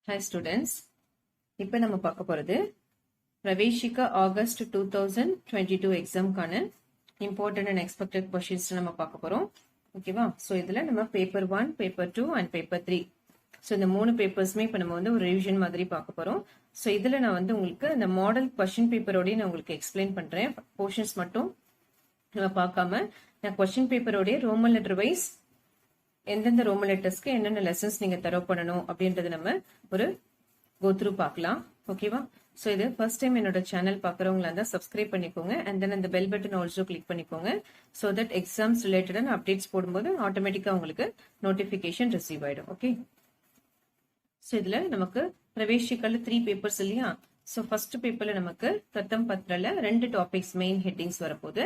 Hi students, இப்போ நம்ம பார்க்க போறது பிரவேஷிகா ஆகஸ்ட் 2022 எக்ஸாம்க்கான இம்பார்ட்டன்ட் அண்ட் எக்ஸ்பெக்டட் क्वेश्चंस நம்ம பார்க்க போறோம். ஓகேவா? சோ இதுல நம்ம paper 1, paper 2 and paper 3. So இந்த மூணு பேப்பர்ஸ்மே இப்போ நம்ம வந்து ஒரு ரிவிஷன் மாதிரி பார்க்க போறோம். சோ இதுல நான் வந்து உங்களுக்கு இந்த மாடல் क्वेश्चन பேப்பரோட நான் உங்களுக்கு எக்ஸ்பிளைன் பண்றேன். போர்ஷன்ஸ் மட்டும் நம்ம பார்க்காம நான் क्वेश्चन பேப்பரோட ரோமன் லெட்டர் வைஸ் எந்தெந்த ரோமன் லெட்டர்ஸ்க்கு என்னென்ன லெசன்ஸ் நீங்க தரவு பண்ணணும் அப்படின்றது நம்ம ஒரு கோ த்ரூ பார்க்கலாம். ஓகேவா? சோ இது ஃபர்ஸ்ட் டைம் என்னோட சேனல் பார்க்குறவங்களா இருந்தா சப்ஸ்கிரைப் பண்ணிக்கோங்க அண்ட் தென் அந்த பெல் பட்டன் ஆல்சோ கிளிக் பண்ணிக்கோங்க ஸோ தட் எக்ஸாம்ஸ் ரிலேட்டடான அப்டேட்ஸ் போடும்போது ஆட்டோமேட்டிக்கா உங்களுக்கு நோட்டிபிகேஷன் ரிசீவ் ஆயிடும். ஓகே, ஸோ இதுல நமக்கு பிரவேஷிக்கால 3 பேப்பர்ஸ் இல்லையா? ஸோ ஃபர்ஸ்ட் பேப்பர்ல நமக்கு பிரதம் பத்ரால 2 டாபிக்ஸ் மெயின் ஹெட்டிங்ஸ் வரப்போகுது.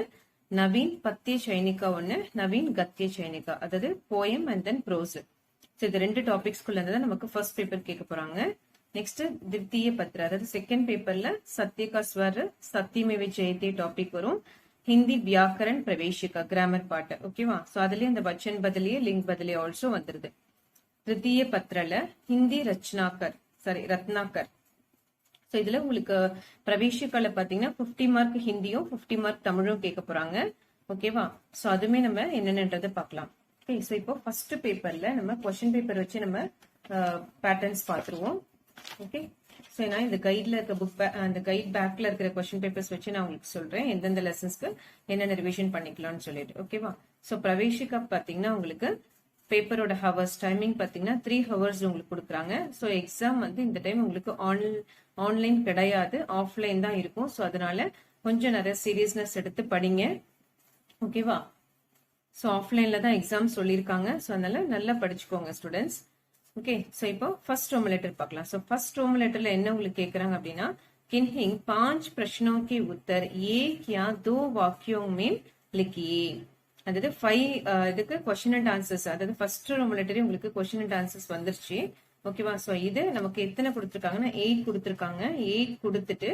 நவீன் பத்திய சைனிகா ஒன்னு, நவீன் கத்திய சைனிகா, அதாவது poem and then prose. So இது 2 டாபிக்ஸ்குள்ள தான் நமக்கு ஃபர்ஸ்ட் பேப்பர் கேட்க போறாங்க. நெக்ஸ்ட் தித்திய பத்ரா, அதாவது செகண்ட் பேப்பர்ல சத்யகா ஸ்வர் சத்தியமேவ ஜெயதே டாபிக் வரும். ஹிந்தி வியாக்கரன் பிரவேஷிகா கிராமர் பாட்டு. ஓகேவா? ஸோ அதுலயே இந்த வச்சன் பதிலியே லிங்க் பதிலியே ஆல்சோ வந்துருது. திருத்திய பத்ரால ஹிந்தி ரத்னாகர். ஸோ இதுல உங்களுக்கு பிரவேஷிகால பாத்தீங்கன்னா 50 மார்க் ஹிந்தியும் 50 மார்க் தமிழும் கேட்க போறாங்க. ஓகேவா? ஸோ அதுமே நம்ம என்னென்னன்றதை பார்க்கலாம். ஓகே, ஸோ இப்போ ஃபர்ஸ்ட் பேப்பர்ல நம்ம கொஸ்டின் பேப்பர் வச்சு நம்ம பேட்டர்ன்ஸ் பார்த்துருவோம். ஓகே, ஸோ நான் இந்த கைட்ல இருக்க அந்த கைட் பேக்ல இருக்கிற கொஸ்டின் பேப்பர்ஸ் வச்சு நான் உங்களுக்கு சொல்றேன் எந்தெந்த லெசன்ஸ்க்கு என்னென்ன ரிவிஷன் பண்ணிக்கலாம்னு சொல்லிட்டு. ஓகேவா? ஸோ பிரவேஷிகா பாத்தீங்கன்னா உங்களுக்கு பேப்பரோட ஹவர்ஸ் டைமிங் பாத்தீங்கன்னா 3 ஹவர்ஸ் உங்களுக்கு கொடுக்குறாங்க. ஸோ எக்ஸாம் வந்து இந்த டைம் உங்களுக்கு ஆன்லைன் கிடையாது, ஆஃப்லைன் தான் இருக்கும். ஸோ அதனால கொஞ்சம் நிறைய சீரியஸ்னஸ் எடுத்து படிங்க. ஓகேவா? ஸோ ஆஃப்லைன்ல தான் எக்ஸாம் சொல்லியிருக்காங்க. ஸோ அதனால நல்லா படிச்சுக்கோங்க ஸ்டூடெண்ட்ஸ். ஓகே, ஸோ இப்போ ஃபர்ஸ்ட் ரோமன் லெட்டர் பார்க்கலாம். ஸோ ஃபர்ஸ்ட் ரோமன் லெட்டர்ல என்ன உங்களுக்கு கேட்கறாங்க அப்படின்னா, किन्हीं 5 प्रश्नों के उत्तर एक या 2 वाक्यों में लिखिए. அதாவது 5 இதுக்கு क्वेश्चन அண்ட் ஆன்சர்ஸ், அதாவது ஃபர்ஸ்ட் ரோமன் லெட்டரே உங்களுக்கு क्वेश्चन அண்ட் ஆன்சர்ஸ் வந்துருச்சு. ஓகேவா? சோ இது நமக்கு எத்தனை கொடுத்திருக்காங்கன்னா 8 கொடுத்திருக்காங்க. 8 கொடுத்துட்டு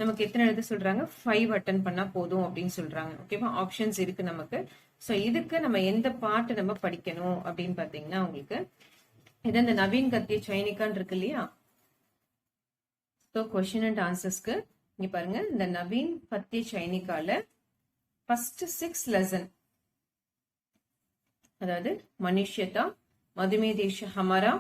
நமக்கு எத்தனை எழுத சொல்றாங்க? 5 அட்டெண்ட் பண்ணா போதும் அப்படின்னு சொல்றாங்க. ஓகேவா? ஆப்ஷன்ஸ் இருக்கு நமக்கு. சோ இதுக்கு நம்ம எந்த பாட்டு நம்ம படிக்கணும் அப்படின்னு பாத்தீங்கன்னா உங்களுக்கு இது இந்த நவீன் கத்திய சைனிகான் இருக்கு இல்லையா? ஸோ கொஸ்டின் அண்ட் ஆன்சர்ஸ்க்கு இங்க பாருங்க, இந்த நவீன் பத்திய சைனிகால ஃபர்ஸ்ட் 6 லெசன், அதாவது மனுஷ்யதா, மதுமே தேஷ ஹமாரா,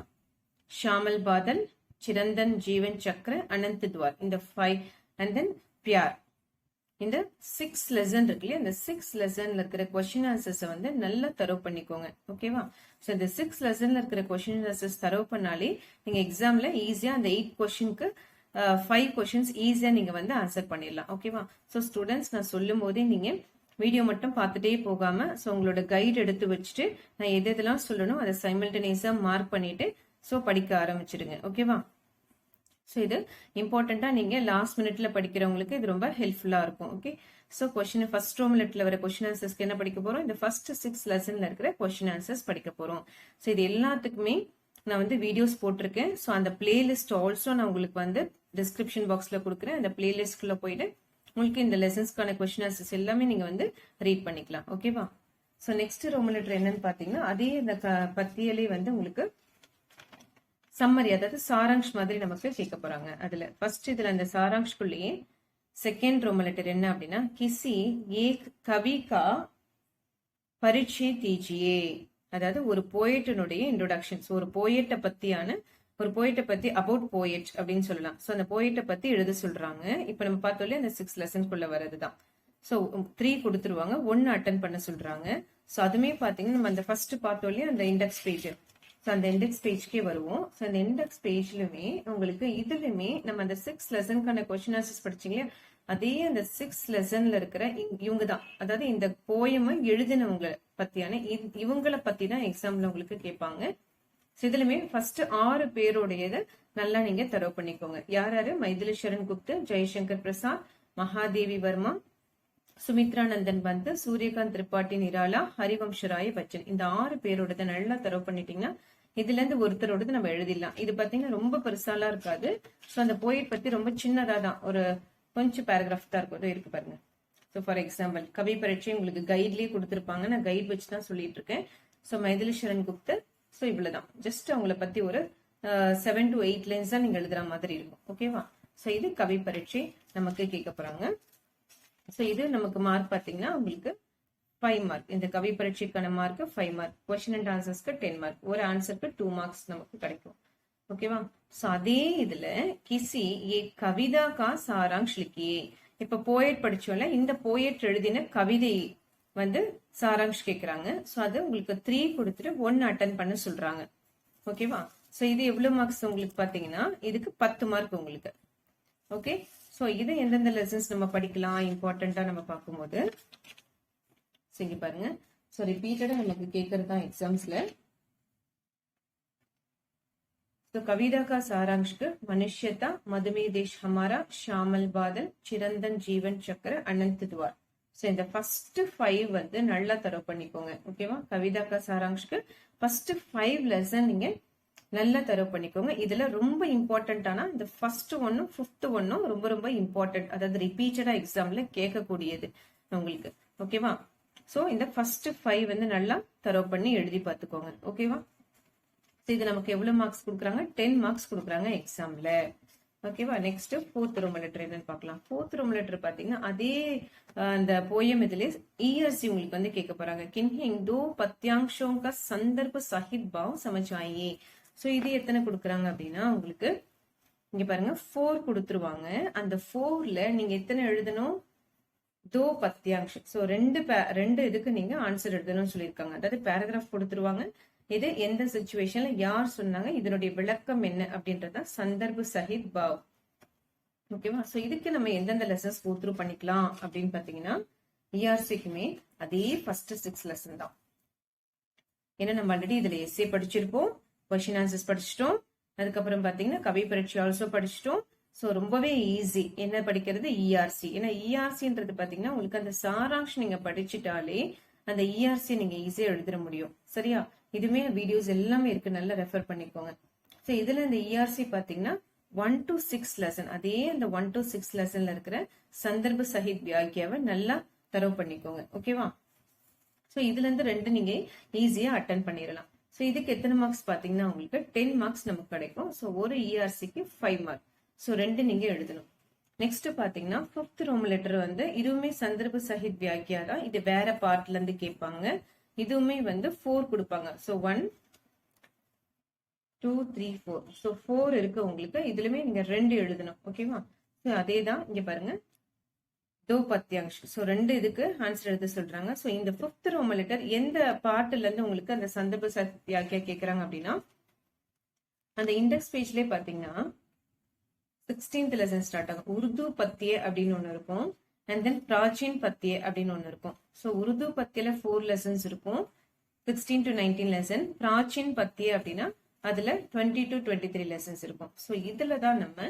ஷாமல் பாதல், சிரந்தன் ஜீவன் சக்கர, அனந்த் துவார், இந்த 5 அண்ட் தென் பியார், இந்த 6 லெசன் இருக்கு இல்லையா? இந்த 6 லெசன்ல இருக்கிற கொஸ்டின் ஆன்சர்ஸ் வந்து நல்லா தரவு பண்ணிக்கோங்க. ஓகேவா? ஸோ இந்த 6 லெசன்ல இருக்கிற கொஸ்டின் ஆன்சர்ஸ் தரவு பண்ணாலே நீங்க எக்ஸாம்ல ஈஸியா அந்த 8 கொஸ்டினுக்கு 5 கொஸ்டின்ஸ் ஈஸியா நீங்க வந்து ஆன்சர் பண்ணிடலாம். ஓகேவா? ஸோ ஸ்டூடெண்ட்ஸ் நான் சொல்லும் போதே நீங்க வீடியோ மட்டும் பார்த்துட்டே போகாம ஸோ உங்களோட கைடு எடுத்து வச்சுட்டு நான் எது எதெல்லாம் சொல்லணும் அதை சைமல்டேனியஸா மார்க் பண்ணிட்டு ஸோ படிக்க ஆரம்பிச்சிடுங்க. ஓகேவா? ஸோ இது இம்பார்ட்டண்டா நீங்க லாஸ்ட் மினிட்ல படிக்கிறவங்களுக்கு இது ரொம்ப ஹெல்ப்ஃபுல்லா இருக்கும். Okay, so question first Roman லெட்டர்ல வர கொஸ்டின் ஆன்சர்ஸ்க்கு என்ன படிக்க போறோம்? இந்த ஃபர்ஸ்ட் 6 லெசன்ல இருக்கிற கொஸ்டின் ஆன்சர்ஸ் படிக்க போறோம். ஸோ இது எல்லாத்துக்குமே நான் வந்து வீடியோஸ் போட்டிருக்கேன். ஸோ அந்த பிளேலிஸ்ட் ஆல்சோ நான் உங்களுக்கு வந்து டிஸ்கிரிப்ஷன் பாக்ஸ்ல கொடுக்குறேன். அந்த பிளேலிஸ்ட்குள்ள போயிட்டு உங்களுக்கு இந்த லெசன்ஸ்க்கான கொஸ்டின் ஆன்சர்ஸ் எல்லாமே நீங்க வந்து ரீட் பண்ணிக்கலாம். ஓகேவா? ஸோ நெக்ஸ்ட் ரோமன் லெட்டர் என்னன்னு பாத்தீங்கன்னா அதே இந்த பத்தியலே வந்து உங்களுக்கு சம்மரி, அதாவது சாராங்ஷ் மாதிரி நமக்கு கேட்க போறாங்க. அதுல ஃபர்ஸ்ட் இதுல அந்த சாராங்ஷ்குள்ளேயே செகண்ட் ரோமன் லெட்டர் என்ன அப்படின்னா, கிசி ஏக் கவி கா பரிச்சை தீஜியே, அதாவது ஒரு போயட்டினுடைய இன்ட்ரோடக்ஷன். ஒரு போயட்டை பத்தி அபவுட் போயட் அப்படின்னு சொல்லலாம். சோ அந்த போயட்டை பத்தி எழுத சொல்றாங்க. இப்ப நம்ம பார்த்தோம்ல அந்த 6 லெசன்ஸ்குள்ள வரதுதான். சோ 3 கொடுத்துருவாங்க, 1 அட்டன் பண்ண சொல்றாங்க. சோ அதுமே பாத்தீங்கன்னா நம்ம அந்த ஃபர்ஸ்ட் பார்த்தோம்ல அந்த இண்டெக்ஸ் பேஜ், ஸோ அந்த இண்டெக்ஸ் பேஜ்க்கே வருவோம். ஸோ அந்த இண்டெக்ஸ் பேஜ்லுமே உங்களுக்கு இதுலயுமே நம்ம அந்த 6 லெசனுக்கான கொஸ்டின் ஆன்சர்ஸ் படிச்சீங்க, அதே அந்த 6 லெசன்ல இருக்கிற இவங்க தான், அதாவது இந்த போயமை எழுதினவங்க பத்தியான இவங்களை பத்தி தான் எக்ஸாம்ல உங்களுக்கு கேட்பாங்க. ஸோ இதுலயுமே ஃபர்ஸ்ட் 6 பேருடையதை நல்லா நீங்க தரவு பண்ணிக்கோங்க. யார் யாரு? மைதிலி சரண் குப்து, ஜெய்சங்கர் பிரசாத், மகாதேவி வர்மா, சுமித்ரானந்தன் பந்த், சூரியகாந்த் திரிபாட்டி நிராலா, ஹரிவம்சராய பச்சன், இந்த 6 பேரோடத நல்லா தரவு பண்ணிட்டீங்கன்னா இதுல இருந்து ஒருத்தரோடது நம்ம எழுதிடலாம். இது பாத்தீங்கன்னா ரொம்ப பெருசாலாம் இருக்காது. ஸோ அந்த போயட் பத்தி ரொம்ப சின்னதா தான், ஒரு கொஞ்சம் பேராகிராஃப் தான் இருக்கும். இருக்கு பாருங்க. ஸோ ஃபார் எக்ஸாம்பிள் கவி பரீட்சை உங்களுக்கு கைட்லயே கொடுத்துருப்பாங்க, நான் கைட் வச்சு தான் சொல்லிட்டு இருக்கேன். ஸோ மைதிலி சரண் குப்தர், ஸோ இவ்வளவுதான், ஜஸ்ட் அவங்கள பத்தி ஒரு 7 to 8 லைன்ஸ் தான் நீங்க எழுதுற மாதிரி இருக்கும். ஓகேவா? ஸோ இது கவி பரீட்சை நமக்கு கேட்க போறாங்க. ஸோ இது நமக்கு மார்க் பார்த்தீங்கன்னா உங்களுக்கு 5 மார்க். இந்த கவி பரீட்சைக்கான மார்க் 5 மார்க். கொஸ்டின் அண்ட் ஆன்சர்ஸ்க்கு 10 மார்க். ஒரு ஆன்சருக்கு 2 மார்க்ஸ் நமக்கு கிடைக்கும். ஓகேவா? ஸோ அதே இதுல கிசி ஏ கவிதா கா சாராங்ஷ் லிக்கியே. இப்ப போயட் படிச்சோம்ல, இந்த போயட் எழுதின கவிதை வந்து சாராங்ஷ் கேக்குறாங்க. ஸோ அது உங்களுக்கு 3 கொடுத்துட்டு 1 அட்டன் பண்ண சொல்றாங்க. ஓகேவா? ஸோ இது எவ்வளவு மார்க்ஸ் உங்களுக்கு பாத்தீங்கன்னா இதுக்கு 10 மார்க் உங்களுக்கு. ஓகே, ஸோ இது எந்தெந்த லெசன்ஸ் நம்ம படிக்கலாம் இம்பார்ட்டண்டா நம்ம பார்க்கும்போது சரி பாருங்க. ஸோ ரிப்பீட்டடா நமக்கு கேட்கறது தான் எக்ஸாம்ஸ்ல. तो कविता का सारांश मनुष्यता, मधुमेह देश हमारा, श्यामल बादल, चिरंदन जीवन चक्र, अनंत द्वार. सो இந்த ஃபர்ஸ்ட் 5 வந்து நல்லா தரவு பண்ணிக்கோங்க. ஓகேவா? கவிதா கா சாராங்ஷ்க்கு ஃபர்ஸ்ட் 5 லெசன் நீங்க நல்லா தரவு பண்ணிக்கோங்க. இதுல ரொம்ப இம்பார்ட்டன்டான இந்த ஃபர்ஸ்ட் ஒன்னும் 5th ஒன்னும் ரொம்ப ரொம்ப இம்பார்ட்டன்ட். அதாவது ரிப்பீட்டடா எக்ஸாம்ல கேட்கக்கூடியது உங்களுக்கு. ஓகேவா? சோ இந்த ஃபர்ஸ்ட் 5 வந்து நல்லா தரவு பண்ணி எழுதி பார்த்துக்கோங்க. ஓகேவா? இது நமக்கு எவ்வளவு மார்க்ஸ் கொடுக்குறாங்க? 10 மார்க்ஸ் கொடுக்குறாங்க எக்ஸாம்ல. ஓகேவா? நெக்ஸ்ட் 4th ரோமன் லெட்டர் என்னன்னு பார்க்கலாம். 4th ரோமன் லெட்டர் பாத்தீங்கன்னா அதே அந்த போயம் இதுல ईआरसी உங்களுக்கு வந்து கேட்க போறாங்க. किन्हीं दो पद्यांशों का संदर्भ सहित भाव समझ आइए. சோ இது எத்தனை கொடுக்குறாங்க அப்படின்னா உங்களுக்கு இங்க பாருங்க 4 கொடுத்துருவாங்க. அந்த 4ல நீங்க எத்தனை எழுதணும்? 2 पद्यांश. சோ ரெண்டு இதுக்கு நீங்க ஆன்சர் எழுதணும்னு சொல்லியிருக்காங்க. அதாவது பேராகிராஃப் கொடுத்துருவாங்க. இது எந்த சிச்சுவேஷன்ல யார் சொன்னாங்க, இதனுடைய விளக்கம் என்ன அப்படின்றத சந்தர்ப்ப சஹித் பாவ். ஓகேவா? சோ இதுக்கு நம்ம எந்தெந்த லெசன்ஸ் கோ த்ரூ பண்ணிக்கலாம் அப்படின்னு பாத்தீங்கன்னா ईआरसीக்குமே அதே ஃபர்ஸ்ட் 6 லெசன் தான். ஏன்னா நம்ம ஆல்ரெடி இதுல எஸ்ஏ படிச்சிருப்போம், क्वेश्चन ஆன்சர்ஸ் படிச்சிட்டோம், அதுக்கப்புறம் பாத்தீங்கன்னா கவி பரீட்சை ஆல்சோ படிச்சிட்டோம். சோ ரொம்பவே ஈஸி என்ன படிக்கிறது ईआरसी. ஏன்னா ईआरसीன்றது பாத்தீங்கன்னா உங்களுக்கு அந்த சாராங்ஷ் நீங்க படிச்சிட்டாலே அந்த ईआरसी நீங்க ஈஸியா எழுத முடியும். சரியா? இதுமே வீடியோஸ் எல்லாமே இருக்கு, நல்லா ரெஃபர் பண்ணிக்கோங்க. சோ இதுல இந்த ईआरसी பாத்தீங்கன்னா 1 to 6 லெசன், அதே அந்த 1 to 6 லெசன்ல இருக்கிற சந்தர்ப்ப சஹித் வியாக்கியாவை நல்லா தரவு பண்ணிக்கோங்க. ஓகேவா? சோ இதுல இருந்து ரெண்டு நீங்க ஈஸியா அட்டன் பண்ணிடலாம். சோ இதுக்கு எத்தனை மார்க்ஸ் பாத்தீங்கன்னா உங்களுக்கு 10 மார்க்ஸ் நமக்கு கிடைக்கும். சோ ஒரு ईआरसीக்கு 5 மார்க். சோ ரெண்டு நீங்க எழுதணும். நெக்ஸ்ட் பாத்தீங்கன்னா 5th ரோமன் லெட்டர் வந்து இதுவுமே சந்தர்ப்ப சஹித் வியாக்கியா தான். இது வேற பார்ட்ல இருந்து கேட்பாங்க. இதுவுமே வந்து 4 கொடுப்பாங்க. சோ 1 2 3 4. சோ 4 இருக்கு உங்களுக்கு. இதுலயுமே நீங்க 2 எழுதணும். ஓகேவா? சோ அதேதான் இங்க பாருங்க 2 पद्यांश. சோ 2 இதுக்கு ஆன்சர் எழுத சொல்றாங்க. சோ இந்த 5th ரோமன் லெட்டர் எந்த பார்ட்ல இருந்து உங்களுக்கு அந்த சந்தர்ப்ப சஹித் வியாக்கியா கேக்குறாங்க அப்படின்னா அந்த இண்டெக்ஸ் பேஜ்லயே பாத்தீங்கன்னா 16th லெசன் ஸ்டார்ட் ஆகும். உருது பத்திய அப்படின்னு ஒண்ணு இருக்கும். And then பிராச்சீன் பத்திய அப்படின்னு ஒண்ணு இருக்கும். சோ உருது பத்தியில 4 லெசன்ஸ் இருக்கும். 16 to 19 லெசன். பிராச்சீன் பத்திய அப்படின்னா அதுல 20 to 23 லெசன்ஸ் இருக்கும். சோ இதுல தான் நம்ம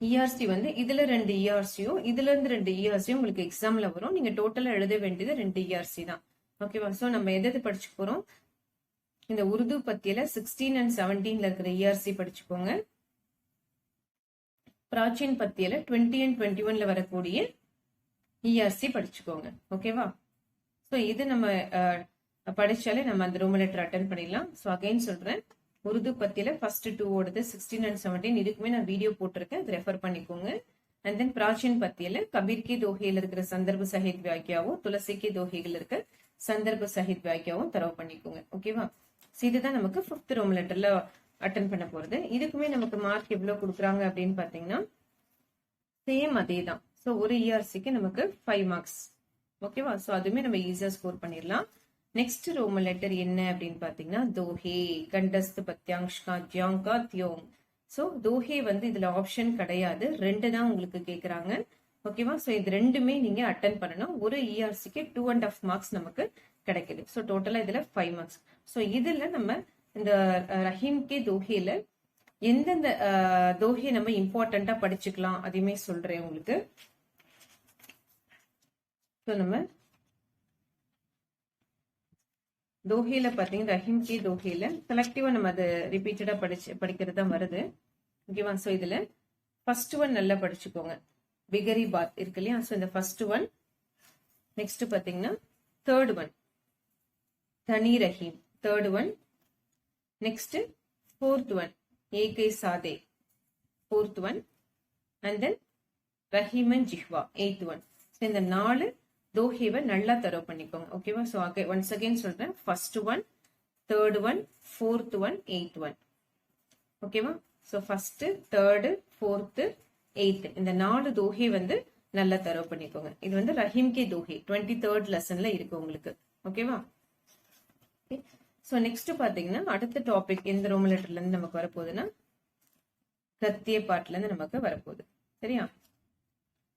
ईआरसी வந்து இதுல 2 ईआरसीயும் இதுல இருந்து 2 ईआरसीயும் உங்களுக்கு எக்ஸாம்ல வரும். நீங்க டோட்டலா எழுத வேண்டியது 2 ईआरसी தான். ஓகேவா? சோ நம்ம எதை படிச்சு போறோம்? இந்த உருது பத்தியில 16 and 17ல இருக்கிற ईआरसी படிச்சுக்கோங்க. பிராச்சீன் பத்தியில 20 and 21ல வரக்கூடிய ईआरसी படிச்சுக்கோங்க. ஓகேவா? சோ இது நம்ம படிச்சாலே நம்ம அந்த ரோமன் லெட்டர் அட்டென்ட் பண்ணிடலாம். சோ அகைன் சொல்றேன், உருது பத்தியில ஃபர்ஸ்ட் 2 ஓடுது 16 and 17. இதுக்குமே நான் வீடியோ போட்டிருக்கேன், அது ரெஃபர் பண்ணிக்கோங்க. அண்ட் தென் பிராச்சீன் பத்தியில கபீர் கி தோஹையில இருக்கிற சந்தர்ப்ப சஹித் வியாக்கியாவும் துளசி கி தோஹையில இருக்க சந்தர்ப்ப சஹித் வியாக்கியாவும் தரவு பண்ணிக்கோங்க. ஓகேவா? சோ இதுதான் நமக்கு 5th ரோமன் லெட்டர்ல அட்டன் பண்ண போறது. இதுக்குமே நமக்கு மார்க் எவ்வளவு கொடுக்குறாங்க அப்படின்னு பாத்தீங்கன்னா சேம் அதே தான். சோ ஒரு ईआरसीக்கு நமக்கு 5 மார்க்ஸ். ஓகேவா? சோ அதுமே நம்ம ஈஸியா ஸ்கோர் பண்ணிடலாம். நெக்ஸ்ட் ரோமன் லெட்டர் என்ன அப்படின்னு பாத்தீங்கன்னா தோஹே கண்டஸ்த் பத்யாங்ஷ் கா தியோங் கா தியோங். சோ தோஹே வந்து இதுல ஆப்ஷன் கிடையாது, 2 தான் உங்களுக்கு கேக்குறாங்க. ஓகேவா? சோ இது ரெண்டுமே நீங்க அட்டன் பண்ணணும். ஒரு ईआरसीக்கு 2.5 மார்க்ஸ் நமக்கு கிடைக்குது. சோ டோட்டலா இதுல 5 மார்க்ஸ். சோ இதுல நம்ம இந்த ரஹீம் கே தோஹேல எந்தெந்த தோஹே நம்ம இம்பார்ட்டண்டா படிச்சுக்கலாம் அதையுமே சொல்றேன் உங்களுக்கு. நம்ம தோஹேல பாத்தீங்கன்னா ரஹீம் கே தோஹேல செலக்டிவா நம்ம அது ரிப்பீட்டடா படிக்கிறது தான் வருது. ஓகேவா? சோ இதுல ஃபர்ஸ்ட் ஒன் நல்லா படிச்சுக்கோங்க. பிகரி பாத் இருக்கு இல்லையா? சோ இந்த ஃபர்ஸ்ட் ஒன். நெக்ஸ்ட் பாத்தீங்கன்னா தேர்ட் ஒன் தனி Rahim, third one. Next fourth one ஏகை சாதே fourth one, and then ரஹீமன் ஜிஹ்வா eighth one. ஸோ இந்த 4 தோஹேவை நல்லா தரவு பண்ணிக்கோங்க. ஓகேவா? ஸோ ஒன்ஸ் அகைன் சொல்றேன், first one, third one, fourth one, eighth one. ஓகேவா? So first, third, fourth, eighth, இந்த 4 தோஹே வந்து நல்லா தரவு பண்ணிக்கோங்க. இது வந்து ரஹீம் கே தோஹே 23rd லெசன்ல இருக்கு உங்களுக்கு. ஓகேவா? ஸோ நெக்ஸ்ட் பாத்தீங்கன்னா அடுத்த டாபிக் எந்த ரோமன் லெட்டர்ல இருந்து நமக்கு வரப்போகுதுன்னா கத்திய பாட்டுல இருந்து நமக்கு வரப்போகுது. சரியா?